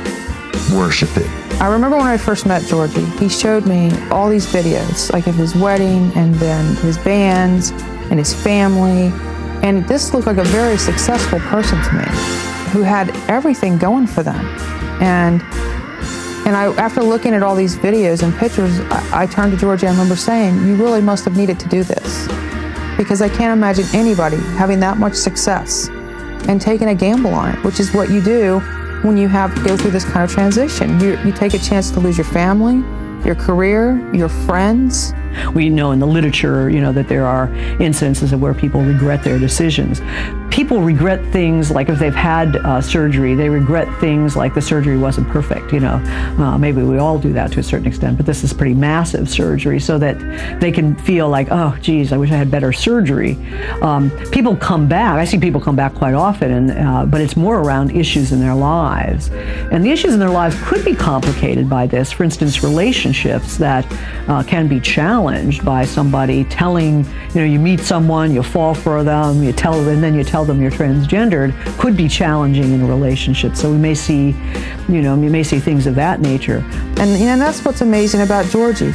worship it. I remember when I first met Georgie, he showed me all these videos, like of his wedding and then his bands and his family. And this looked like a very successful person to me, who had everything going for them. And after looking at all these videos and pictures, I turned to Georgie. I remember saying, you really must have needed to do this, because I can't imagine anybody having that much success and taking a gamble on it, which is what you do when you have to go through this kind of transition. You take a chance to lose your family, your career, your friends. We know in the literature, that there are instances of where people regret their decisions. People regret things like if they've had surgery, they regret things like the surgery wasn't perfect, Maybe we all do that to a certain extent, but this is pretty massive surgery so that they can feel like, oh, geez, I wish I had better surgery. People come back. I see people come back quite often, but it's more around issues in their lives. And the issues in their lives could be complicated by this. For instance, relationships that can be challenged by somebody telling, you meet someone, you fall for them, and then you tell them you're transgendered, could be challenging in a relationship. So we may see, things of that nature. And that's what's amazing about Georgie.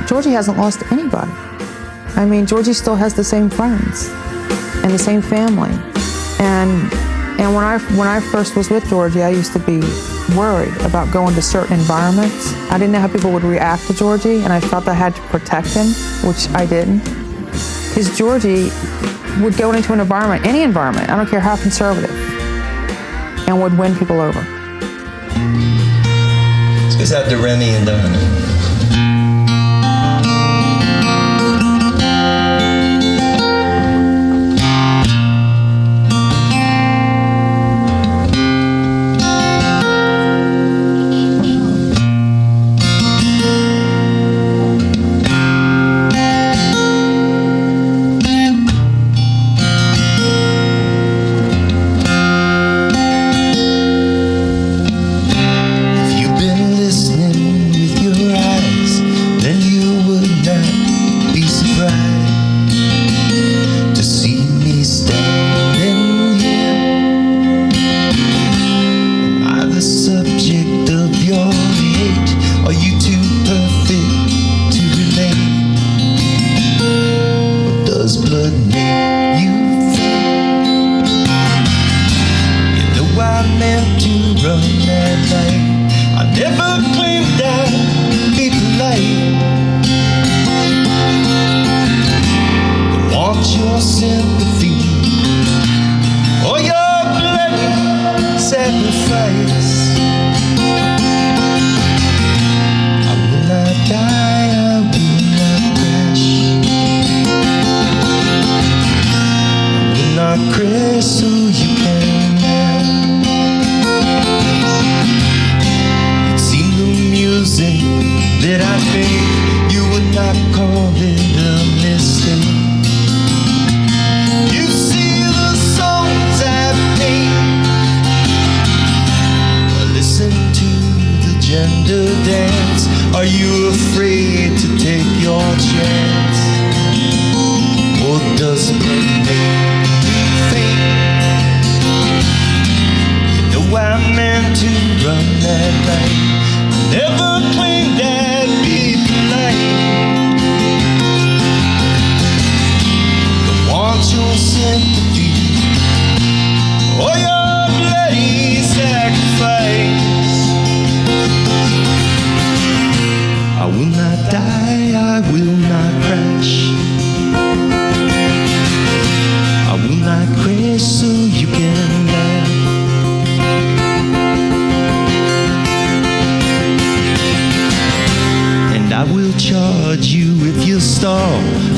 Georgie hasn't lost anybody. I mean, Georgie still has the same friends and the same family. And when I first was with Georgie, I used to be worried about going to certain environments. I didn't know how people would react to Georgie, and I felt I had to protect him, which I didn't. Because Georgie would go into an environment, any environment, I don't care how conservative, and would win people over. Let's go out to Remy and Donna.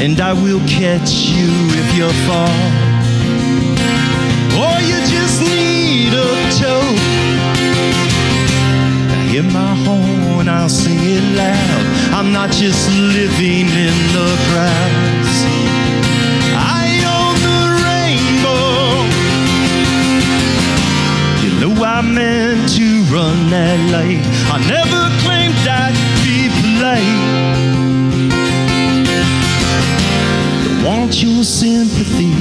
And I will catch you if you fall, or you just need a tow. Now hear my horn, I'll sing it loud. I'm not just living in the crowds. I own the rainbow. You know I meant to run that light. I never claimed I'd be polite. Want your sympathy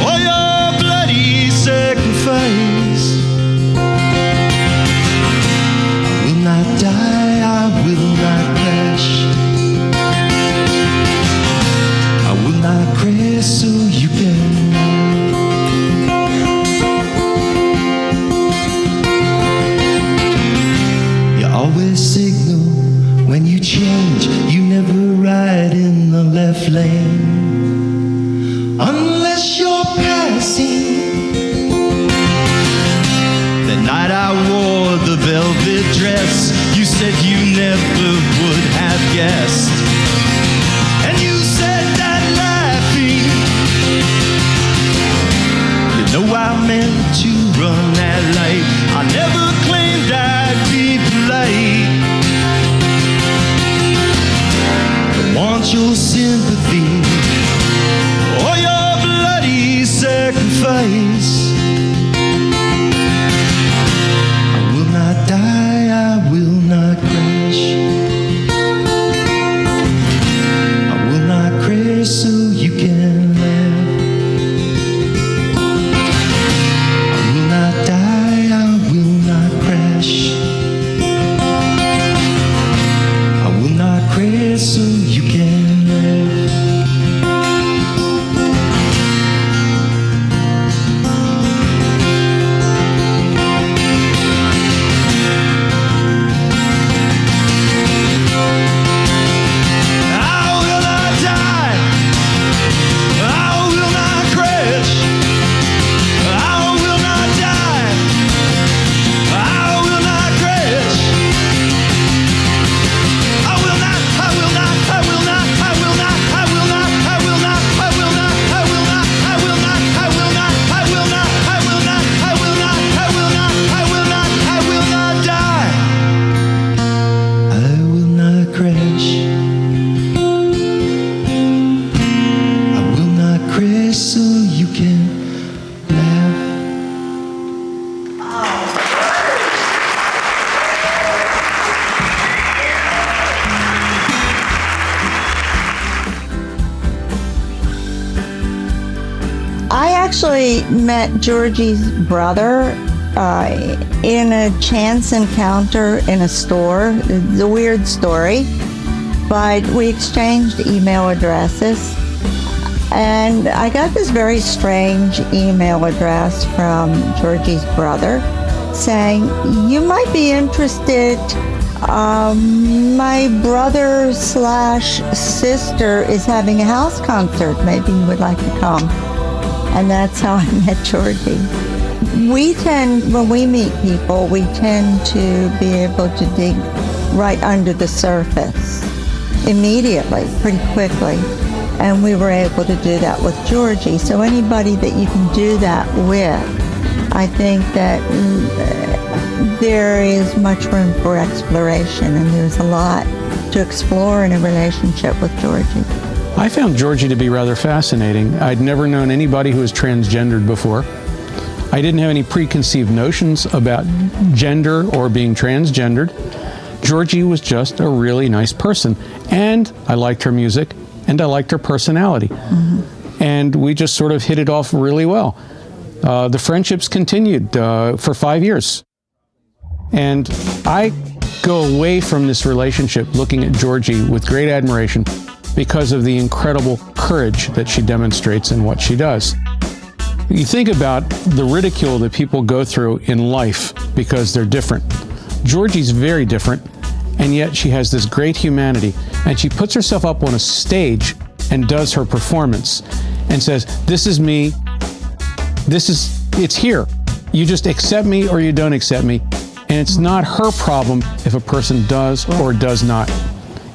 or your bloody sacrifice. I will not die, I will not crash. I will not crash so you can. You always signal when you change, you never ride in the left lane unless you're passing. The night I wore the velvet dress, you said you never would have guessed. And you said that laughing. You know I meant to run that light. I never claimed I'd be polite. I want your sympathy or your bloody sacrifice. I will not die, I will not crash. I will not crash so you can laugh. I will not die, I will not crash. I will not crash so you can laugh. So you can laugh. I actually met Georgie's brother in a chance encounter in a store. It's a weird story, but we exchanged email addresses. And I got this very strange email address from Georgie's brother saying, you might be interested. My brother / sister is having a house concert. Maybe you would like to come. And that's how I met Georgie. We tend, when we meet people, we tend to be able to dig right under the surface immediately, pretty quickly. And we were able to do that with Georgie. So anybody that you can do that with, I think that there is much room for exploration, and there's a lot to explore in a relationship with Georgie. I found Georgie to be rather fascinating. I'd never known anybody who was transgendered before. I didn't have any preconceived notions about gender or being transgendered. Georgie was just a really nice person, and I liked her music. And I liked her personality. Mm-hmm. And we just sort of hit it off really well. The friendships continued for 5 years. And I go away from this relationship looking at Georgie with great admiration because of the incredible courage that she demonstrates in what she does. You think about the ridicule that people go through in life because they're different. Georgie's very different, and yet she has this great humanity, and she puts herself up on a stage and does her performance and says, this is me, it's here. You just accept me or you don't accept me. And it's not her problem if a person does or does not.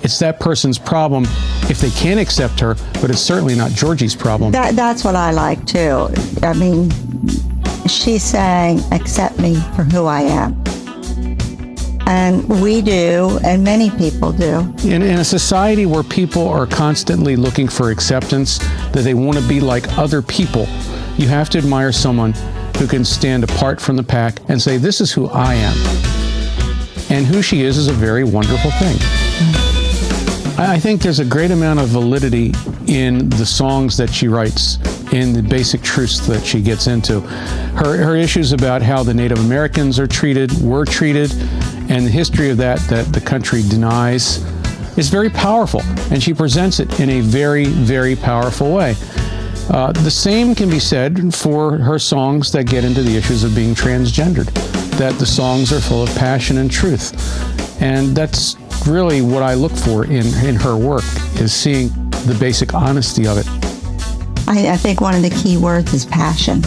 It's that person's problem if they can't accept her, but it's certainly not Georgie's problem. That's what I like too. I mean, she's saying, accept me for who I am. And we do, and many people do. In a society where people are constantly looking for acceptance, that they want to be like other people, you have to admire someone who can stand apart from the pack and say, this is who I am. And who she is a very wonderful thing. I think there's a great amount of validity in the songs that she writes, in the basic truths that she gets into. Her issues about how the Native Americans were treated, and the history of that the country denies is very powerful, and she presents it in a very, very powerful way. The same can be said for her songs that get into the issues of being transgendered, that the songs are full of passion and truth. And that's really what I look for in her work, is seeing the basic honesty of it. I think one of the key words is passion.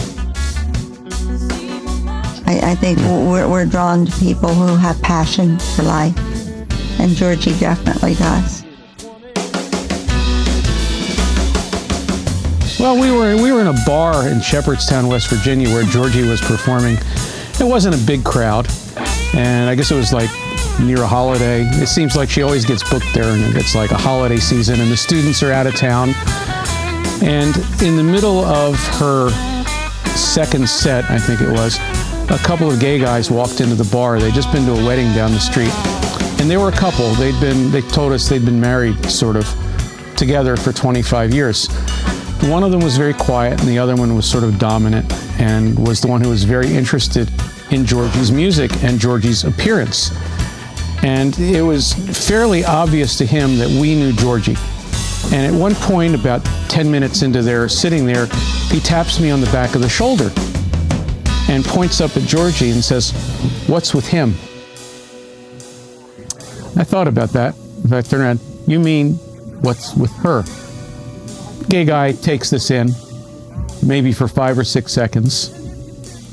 I think we're drawn to people who have passion for life. and Georgie definitely does. Well, we were in a bar in Shepherdstown, West Virginia, where Georgie was performing. It wasn't a big crowd, and I guess it was like near a holiday. It seems like she always gets booked there, and it's like a holiday season, and the students are out of town. And in the middle of her second set, I think it was, a couple of gay guys walked into the bar. They'd just been to a wedding down the street, and they were a couple. They told us they'd been married sort of together for 25 years. One of them was very quiet, and the other one was sort of dominant, and was the one who was very interested in Georgie's music and Georgie's appearance. And it was fairly obvious to him that we knew Georgie. And at one point, about 10 minutes into their sitting there, he taps me on the back of the shoulder and points up at Georgie and says, "What's with him?" I thought about that. I turned around, "You mean, what's with her?" Gay guy takes this in, maybe for 5 or 6 seconds,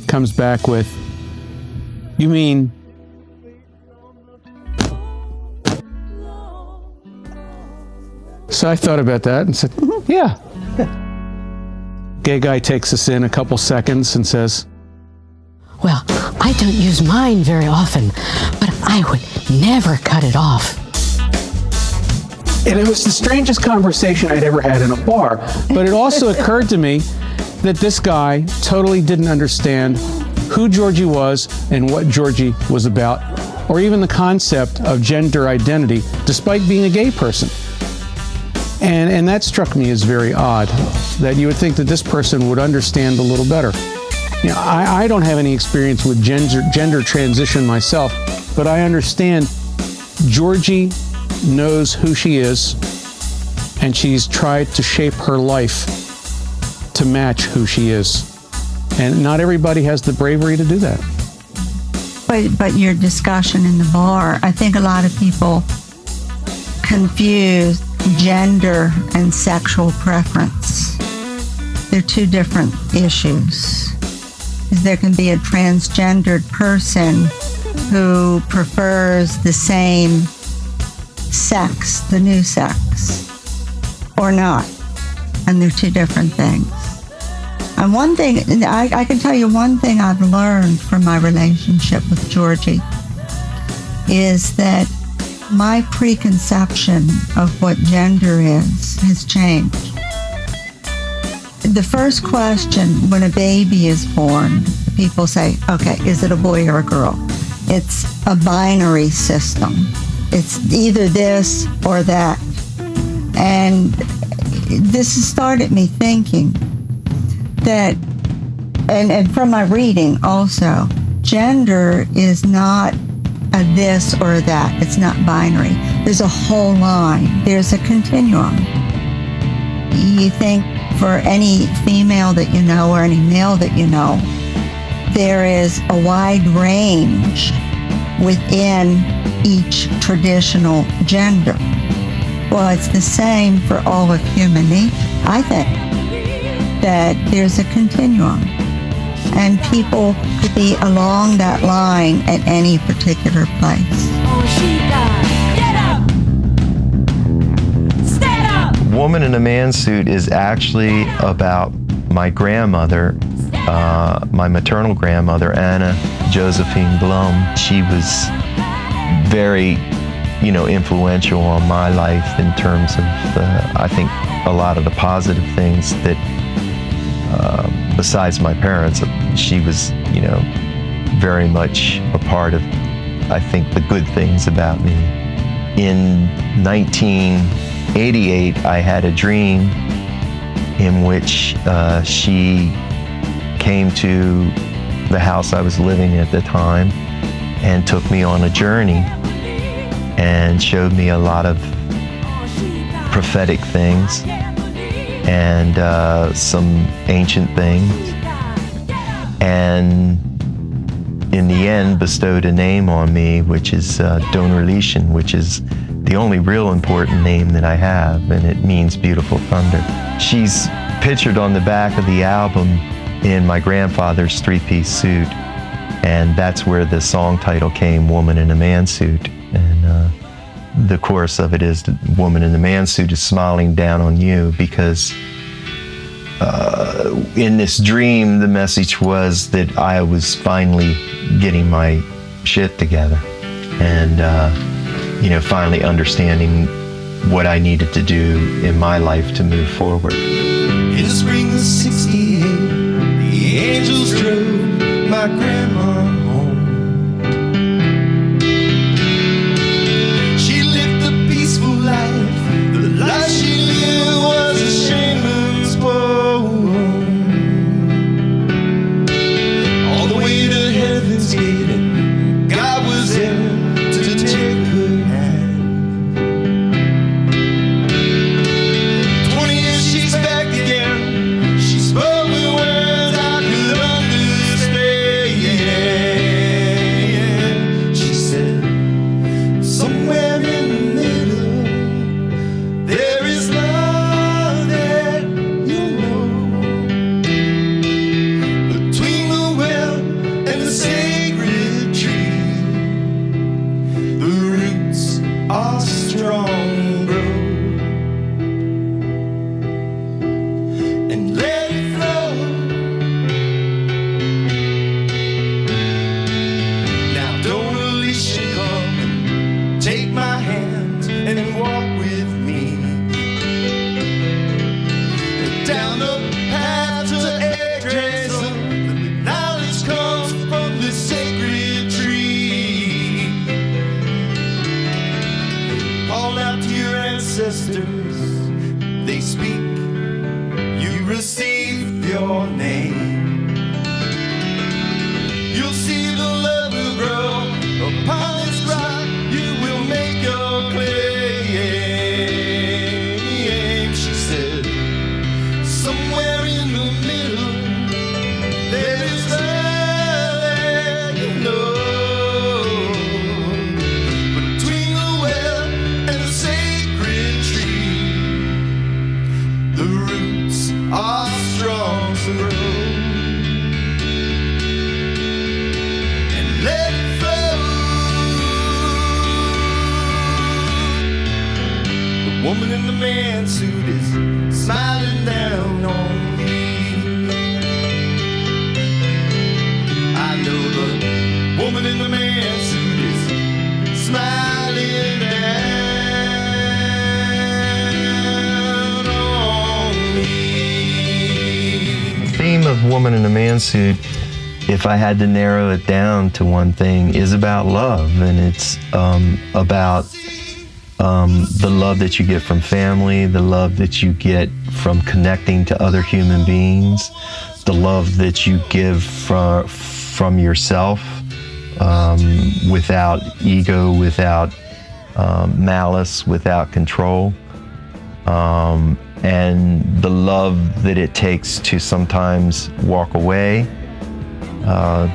comes back with, "You mean..." So I thought about that and said, "Yeah." Gay guy takes us in a couple seconds and says, "Well, I don't use mine very often, but I would never cut it off." And it was the strangest conversation I'd ever had in a bar. But it also occurred to me that this guy totally didn't understand who Georgie was and what Georgie was about, or even the concept of gender identity, despite being a gay person. And that struck me as very odd, that you would think that this person would understand a little better. You know, I don't have any experience with gender transition myself, but I understand Georgie knows who she is, and she's tried to shape her life to match who she is. And not everybody has the bravery to do that. But your discussion in the bar, I think a lot of people confuse gender and sexual preference. They're two different issues. There can be a transgendered person who prefers the same sex, the new sex, or not. And they're two different things. And one thing, I can tell you one thing I've learned from my relationship with Georgie is that my preconception of what gender is has changed. The first question when a baby is born, people say, okay, is it a boy or a girl? It's a binary system. It's either this or that. And this has started me thinking that, and from my reading also, gender is not a this or that. It's not binary. There's a whole line. There's a continuum. You think for any female that you know or any male that you know, there is a wide range within each traditional gender. Well, it's the same for all of human nature. I think that there's a continuum, and people could be along that line at any particular place. Woman in a Man Suit is actually about my grandmother, my maternal grandmother, Anna Josephine Blum. She was very, influential on my life in terms of, I think, a lot of the positive things that, besides my parents, she was, very much a part of, I think, the good things about me. In 1988, I had a dream in which she came to the house I was living at the time and took me on a journey and showed me a lot of prophetic things and some ancient things, and in the end bestowed a name on me, which is Donnerlichen, which is the only real important name that I have, and it means beautiful thunder. She's pictured on the back of the album in my grandfather's three-piece suit, and that's where the song title came, Woman in a Man Suit. And the chorus of it is the woman in the man suit is smiling down on you, because in this dream, the message was that I was finally getting my shit together and, finally understanding what I needed to do in my life to move forward. In the spring of '68, the angels drove my grandma home. She lived a peaceful life. The life she lived was a shaman's poem. All the way to heaven's gate, and God was there to take her hand. 20 years she's back again. She spoke with words I could understand. She said, somewhere in the middle, there is love that you know. Between the well and the sacred tree, the roots are strong, bro. And let it flow. Now don't Alicia come and take my hand and walk with me down the path to the Yggdrasil. The knowledge comes from the sacred tree. Call out to your ancestors, they speak, you receive your name. You'll see the love will grow upon this rock, you will make your claim. She said, somewhere in the middle, there is love that you know. Between the well and the sacred tree, the roots are strong to grow. And let it flow. The woman in the man suit is smiling down on me. I know the woman in the man suit is smiling down on me. The theme of Woman in a Man Suit, if I had to narrow it down to one thing, is about love. And it's about the love that you get from family, the love that you get from connecting to other human beings, the love that you give from yourself, without ego, without malice, without control. And the love that it takes to sometimes walk away,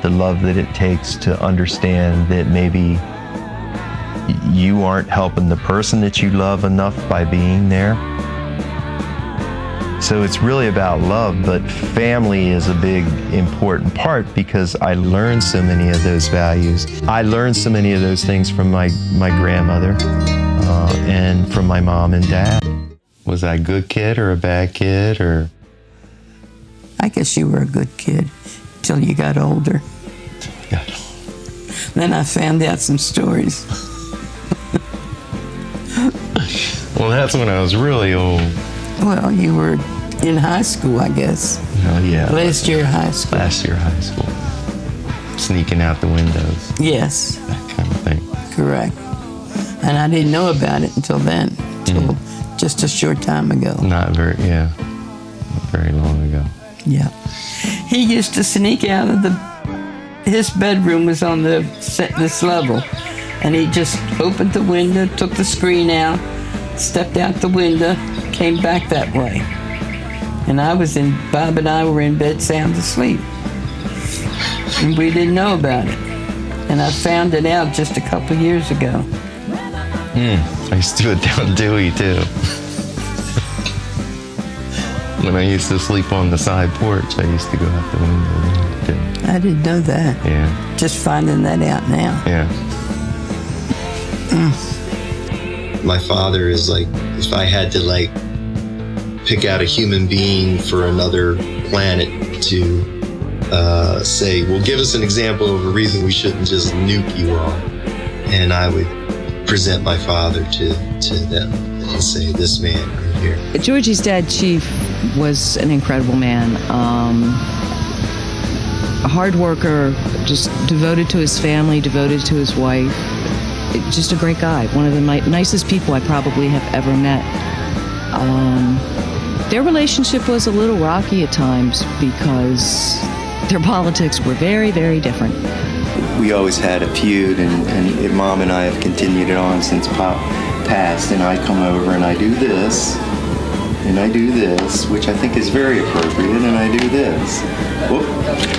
the love that it takes to understand that maybe you aren't helping the person that you love enough by being there. So it's really about love, but family is a big, important part because I learned so many of those values. I learned so many of those things from my grandmother and from my mom and dad. Was I a good kid or a bad kid, or? I guess you were a good kid till you got older. Then I found out some stories. Well, that's when I was really old. Well, you were in high school, I guess. Oh, yeah. Last year of high school. Last year of high school. Sneaking out the windows. Yes. That kind of thing. Correct. And I didn't know about it until then, until just a short time ago. Not very long ago. Yeah. He used to sneak out of his bedroom was on this level, and he just opened the window, took the screen out, stepped out the window, came back that way. And Bob and I were in bed sound asleep. And we didn't know about it. And I found it out just a couple years ago. I used to do it down Dewey, too. When I used to sleep on the side porch, I used to go out the window, too. I didn't know that. Yeah. Just finding that out now. Yeah. my father is like, if I had to like pick out a human being for another planet to say, well, give us an example of a reason we shouldn't just nuke you all, and I would present my father to them and say, this man right here. Georgie's dad, Chief, was an incredible man. A hard worker, just devoted to his family, devoted to his wife. Just a great guy. One of the nicest people I probably have ever met. Their relationship was a little rocky at times because their politics were very, very different. We always had a feud, and Mom and I have continued it on since Pop passed, and I come over and I do this, and I do this, which I think is very appropriate, and I do this. Whoop,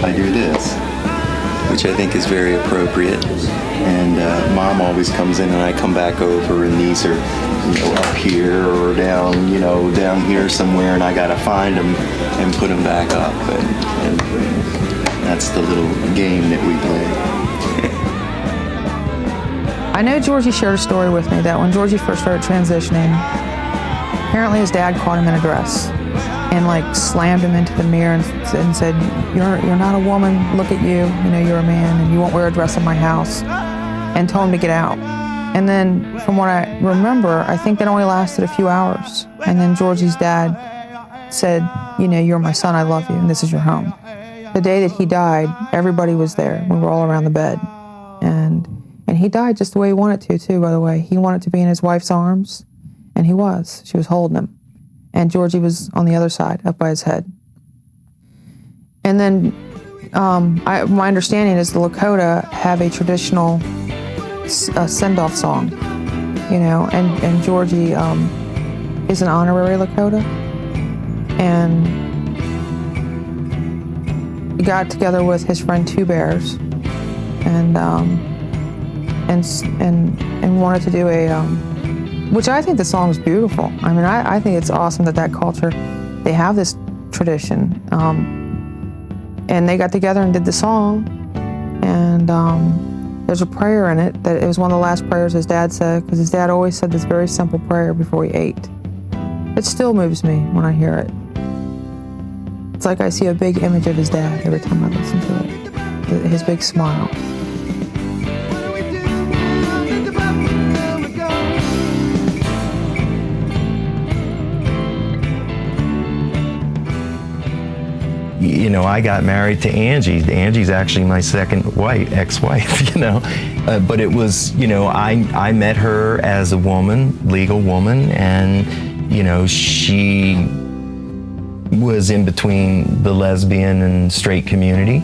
I do this, which I think is very appropriate. And Mom always comes in and I come back over, and these are, up here or down, down here somewhere, and I gotta find them and put them back up, and that's the little game that we play. I know Georgie shared a story with me that when Georgie first started transitioning, apparently his dad caught him in a dress and like slammed him into the mirror and said, you're not a woman, look at you, you're a man and you won't wear a dress in my house, and told him to get out. And then from what I remember, I think that only lasted a few hours. And then Georgie's dad said, you're my son, I love you, and this is your home. The day that he died, everybody was there. We were all around the bed. And he died just the way he wanted to, too, by the way. He wanted to be in his wife's arms, and he was. She was holding him. And Georgie was on the other side, up by his head. And then my understanding is the Lakota have a traditional send-off song, and Georgie is an honorary Lakota. And he got together with his friend Two Bears and wanted to do a, which I think the song is beautiful. I mean, I think it's awesome that culture, they have this tradition. And they got together and did the song. And there's a prayer in it that it was one of the last prayers his dad said, because his dad always said this very simple prayer before he ate. It still moves me when I hear it. It's like I see a big image of his dad every time I listen to it, his big smile. I got married to Angie. Angie's actually my second ex-wife, But it was, I met her as a woman, legal woman, and, she was in between the lesbian and straight community.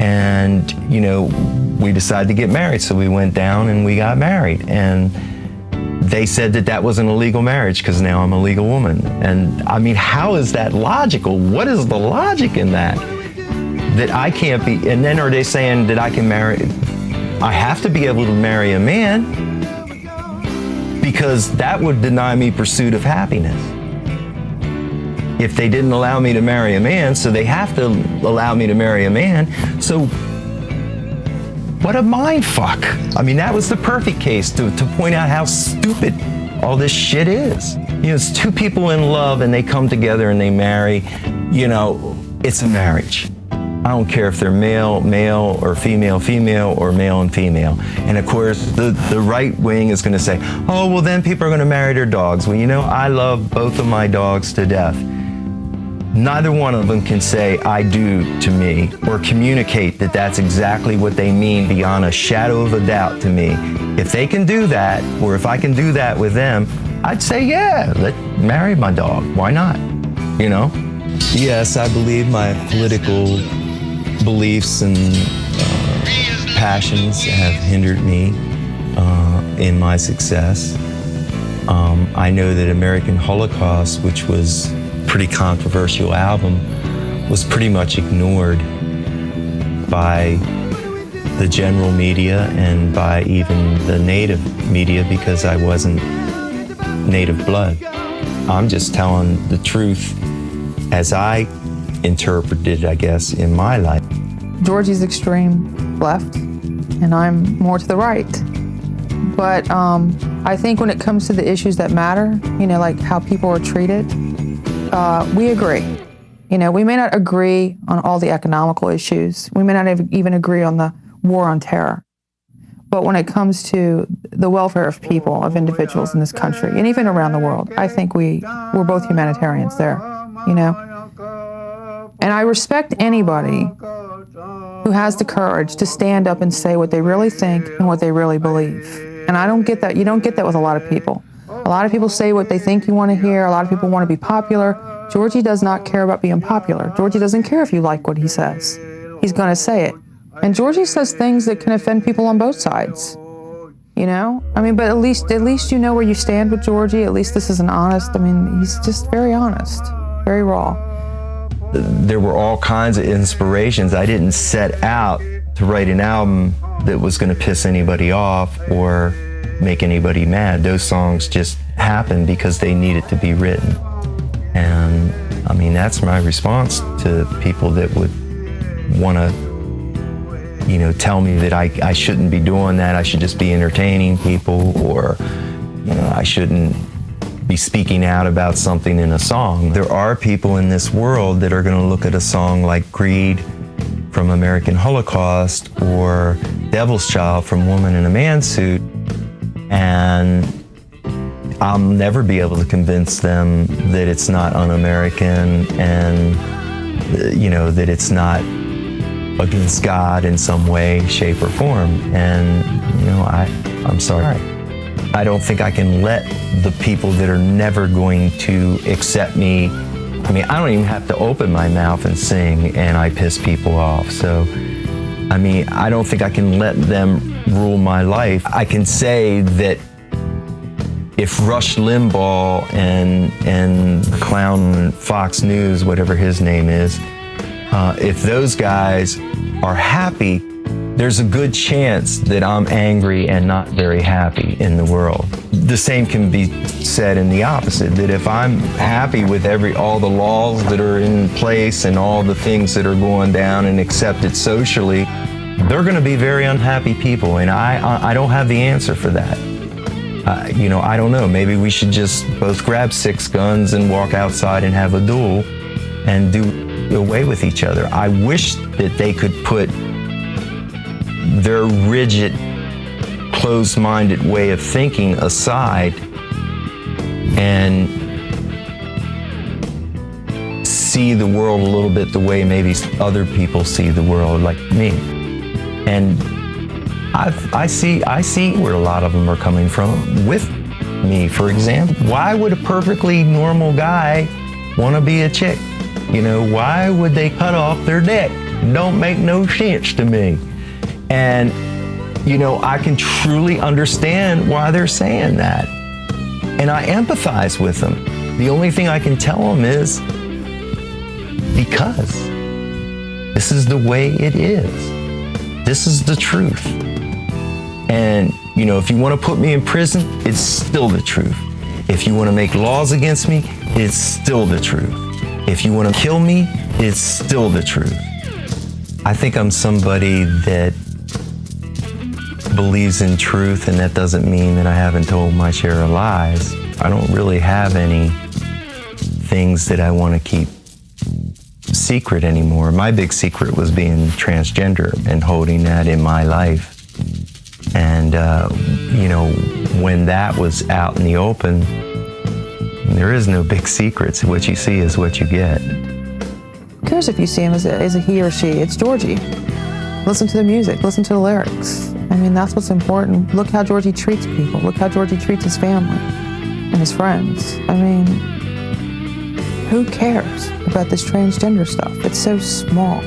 And, we decided to get married. So we went down and we got married. And they said that wasn't a legal marriage because now I'm a legal woman. And I mean, how is that logical? What is the logic in that? That I can't be, and then are they saying that I have to be able to marry a man because that would deny me pursuit of happiness. If they didn't allow me to marry a man, so they have to allow me to marry a man. So what a mind fuck. I mean, that was the perfect case to point out how stupid all this shit is. It's two people in love and they come together and they marry, it's a marriage. I don't care if they're male, male, or female, female, or male and female. And of course, the right wing is going to say, oh, well, then people are going to marry their dogs. Well, I love both of my dogs to death. Neither one of them can say, I do to me, or communicate that that's exactly what they mean beyond a shadow of a doubt to me. If they can do that, or if I can do that with them, I'd say, yeah, marry my dog. Why not? Yes, I believe my political beliefs and passions have hindered me in my success. I know that American Holocaust, which was a pretty controversial album, was pretty much ignored by the general media and by even the native media because I wasn't native blood. I'm just telling the truth as I interpreted, I guess, in my life. Georgie's extreme left, and I'm more to the right. But I think when it comes to the issues that matter, you know, like how people are treated, we agree. You know, we may not agree on all the economical issues. We may not even agree on the war on terror. But when it comes to the welfare of people, of individuals in this country, and even around the world, I think we're both humanitarians there, you know? And I respect anybody who has the courage to stand up and say what they really think and what they really believe. And I don't get that. You don't get that with a lot of people. A lot of people say what they think you want to hear. A lot of people want to be popular. Georgie does not care about being popular. Georgie doesn't care if you like what he says. He's going to say it. And Georgie says things that can offend people on both sides. You know? I mean, but at least you know where you stand with Georgie. At least this is an honest, I mean, he's just very honest, very raw. There were all kinds of inspirations. I didn't set out to write an album that was going to piss anybody off or make anybody mad. Those songs just happened because they needed to be written. And I mean, that's my response to people that would want to, you know, tell me that I shouldn't be doing that. I should just be entertaining people, or, you know, I shouldn't be speaking out about something in a song. There are people in this world that are going to look at a song like Greed from American Holocaust or Devil's Child from Woman in a Man Suit, and I'll never be able to convince them that it's not un-American and, you know, that it's not against God in some way, shape, or form. And, you know, I'm sorry. I don't think I can let the people that are never going to accept me, I mean, I don't even have to open my mouth and sing and I piss people off. So, I mean, I don't think I can let them rule my life. I can say that if Rush Limbaugh and the clown on Fox News, whatever his name is, if those guys are happy, there's a good chance that I'm angry and not very happy in the world. The same can be said in the opposite, that if I'm happy with all the laws that are in place and all the things that are going down and accepted socially, they're going to be very unhappy people, and I don't have the answer for that. You know, I don't know, maybe we should just both grab 6 guns and walk outside and have a duel and do away with each other. I wish that they could put their rigid, closed-minded way of thinking aside and see the world a little bit the way maybe other people see the world, like me. And I see where a lot of them are coming from with me, for example. Why would a perfectly normal guy want to be a chick? You know, why would they cut off their dick? Don't make no sense to me. And, you know, I can truly understand why they're saying that. And I empathize with them. The only thing I can tell them is, because this is the way it is. This is the truth. And, you know, if you want to put me in prison, it's still the truth. If you want to make laws against me, it's still the truth. If you want to kill me, it's still the truth. I think I'm somebody that believes in truth, and that doesn't mean that I haven't told my share of lies. I don't really have any things that I want to keep secret anymore. My big secret was being transgender and holding that in my life. And, you know, when that was out in the open, there is no big secrets. What you see is what you get. Who cares if you see him as a he or she? It's Georgie. Listen to the music, listen to the lyrics. I mean, that's what's important. Look how Georgie treats people. Look how Georgie treats his family and his friends. I mean, who cares about this transgender stuff? It's so small.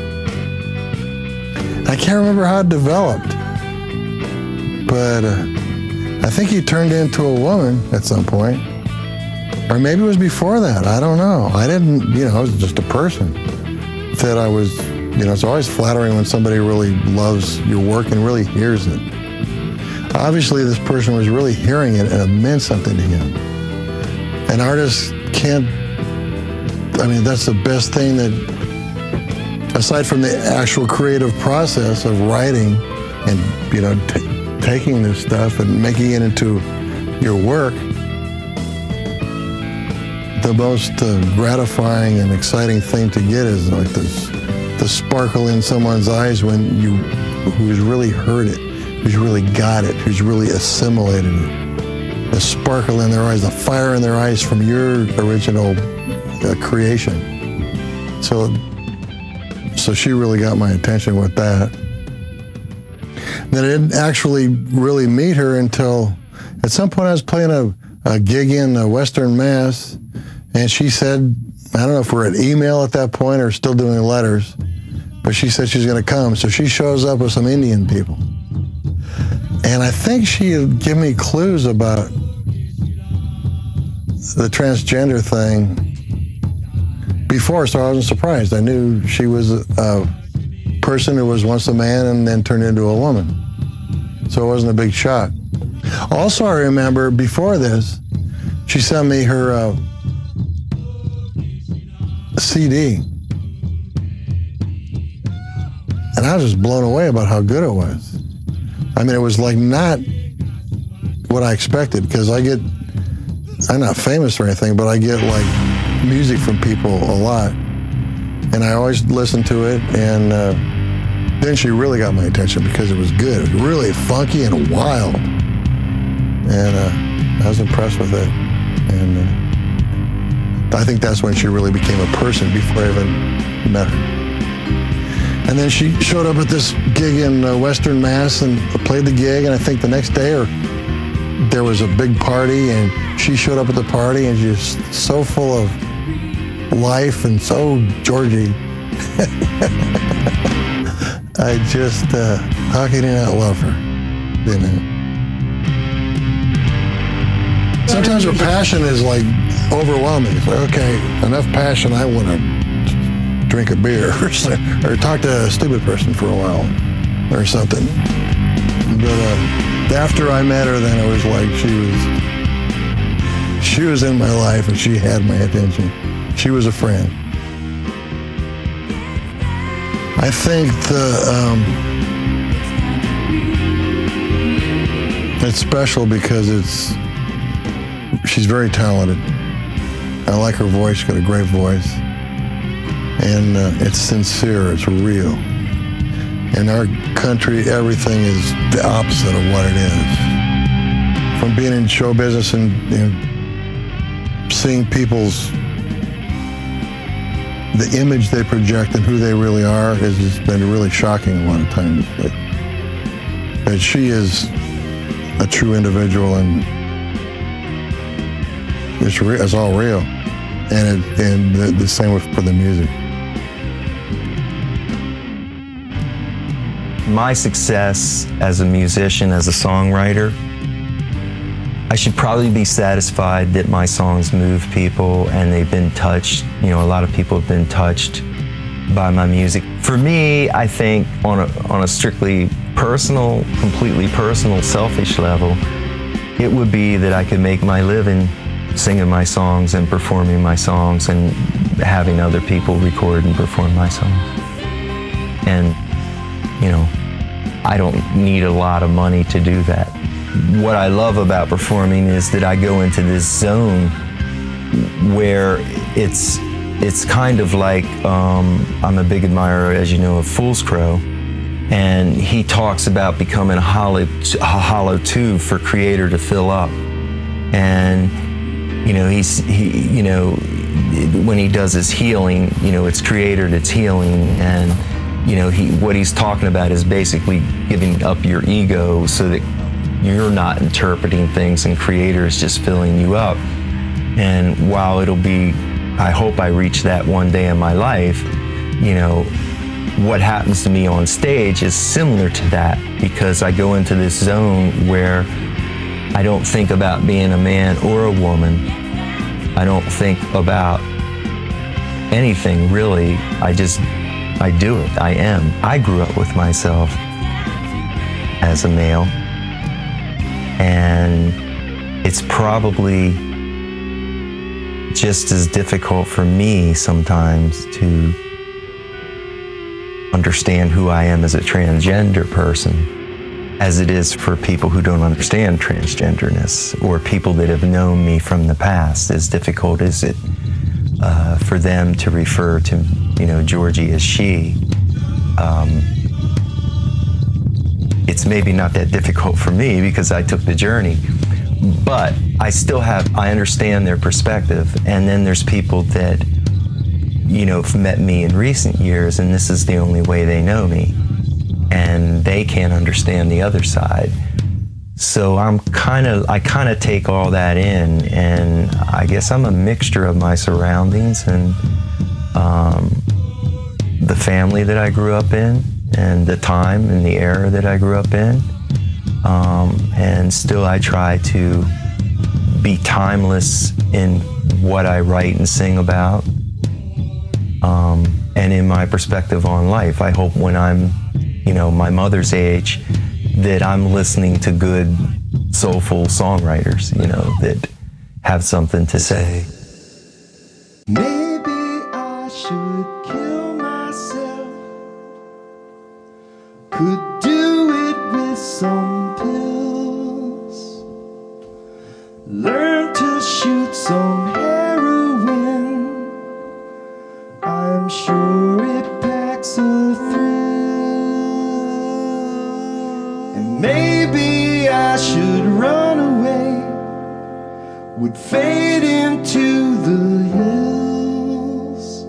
I can't remember how it developed, but I think he turned into a woman at some point. Or maybe it was before that. I don't know. I didn't, you know, I was just a person that I was, you know, it's always flattering when somebody really loves your work and really hears it. Obviously, this person was really hearing it and it meant something to him. And artists can't, I mean, that's the best thing that, aside from the actual creative process of writing and, you know, taking this stuff and making it into your work, the most gratifying and exciting thing to get is like the sparkle in someone's eyes who's really heard it, who's really got it, who's really assimilated it. The sparkle in their eyes, the fire in their eyes from your original creation. So she really got my attention with that. Then I didn't actually really meet her until at some point I was playing a gig in Western Mass, and she said, I don't know if we're at email at that point or still doing letters, but she said she's going to come. So she shows up with some Indian people. And I think she had given me clues about the transgender thing before, so I wasn't surprised. I knew she was a person who was once a man and then turned into a woman. So it wasn't a big shock. Also, I remember before this, she sent me her CD. And I was just blown away about how good it was. I mean, it was like not what I expected, because I'm not famous or anything, but I get like music from people a lot. And I always listen to it, and then she really got my attention because it was good. It was really funky and wild. And I was impressed with it. And I think that's when she really became a person, before I even met her. And then she showed up at this gig in Western Mass and played the gig, and I think the next day there was a big party, and she showed up at the party, and she was so full of life and so Georgie. I just, how can you not love her, you know? Sometimes her passion is like overwhelming. It's like, okay, enough passion, I want to drink a beer or talk to a stupid person for a while or something. But after I met her, then it was like she was in my life, and she had my attention. She was a friend. I think it's special because she's very talented. I like her voice. She's got a great voice. And it's sincere, it's real. In our country, everything is the opposite of what it is. From being in show business and seeing the image they project and who they really are has just been really shocking a lot of times. But she is a true individual, and it's all real. And the same for the music. My success as a musician, as a songwriter, I should probably be satisfied that my songs move people and they've been touched. You know, a lot of people have been touched by my music. For me, I think on a strictly personal, completely personal, selfish level, it would be that I could make my living singing my songs and performing my songs and having other people record and perform my songs. And, you know, I don't need a lot of money to do that. What I love about performing is that I go into this zone where it's kind of like, I'm a big admirer, as you know, of Fool's Crow, and he talks about becoming a hollow tube for Creator to fill up. And you know, when he does his healing, you know, it's Creator that's healing, and you know, what he's talking about is basically giving up your ego so that you're not interpreting things and Creator is just filling you up. And while I hope I reach that one day in my life, you know, what happens to me on stage is similar to that, because I go into this zone where I don't think about being a man or a woman. I don't think about anything really. I do it. I am. I grew up with myself as a male, and it's probably just as difficult for me sometimes to understand who I am as a transgender person as it is for people who don't understand transgenderness, or people that have known me from the past. As difficult as it for them to refer to, Georgie as she. It's maybe not that difficult for me because I took the journey, but I understand their perspective. And then there's people that, have met me in recent years, and this is the only way they know me, and they can't understand the other side. So I kind of take all that in, and I guess I'm a mixture of my surroundings and the family that I grew up in, and the time and the era that I grew up in. And still I try to be timeless in what I write and sing about, and in my perspective on life. I hope when I'm, my mother's age, that I'm listening to good, soulful songwriters, that have something to say. Maybe I should kill myself. Could do it with some pills. Learn to shoot some heroin. I'm sure it packs a thrill. And maybe I should run away. Would fade into the hills.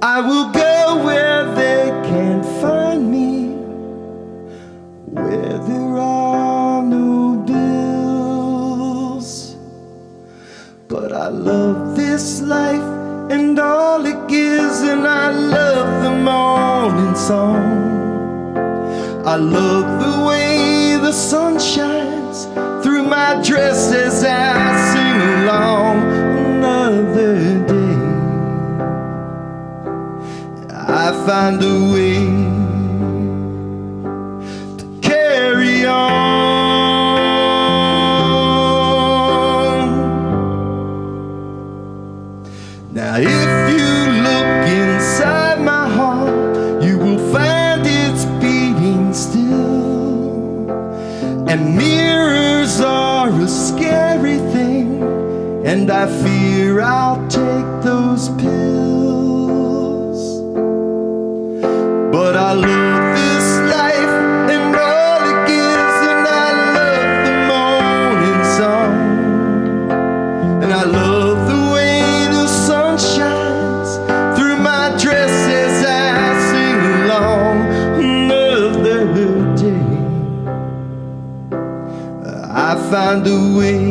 I will go where they can't find me, where there are no bills. But I love this life and all it gives, and I love the morning song. I love the way the sun shines through my dress as I sing along. Another day, I find a way to carry on. Now if you look inside my heart, you will find it's beating still. And mirrors are a scary thing, and I fear I'll take those pills. But I love this life and all it gives, and I love the morning sun, and I love the way the sun shines through my dress as I sing along. Another day, I find a way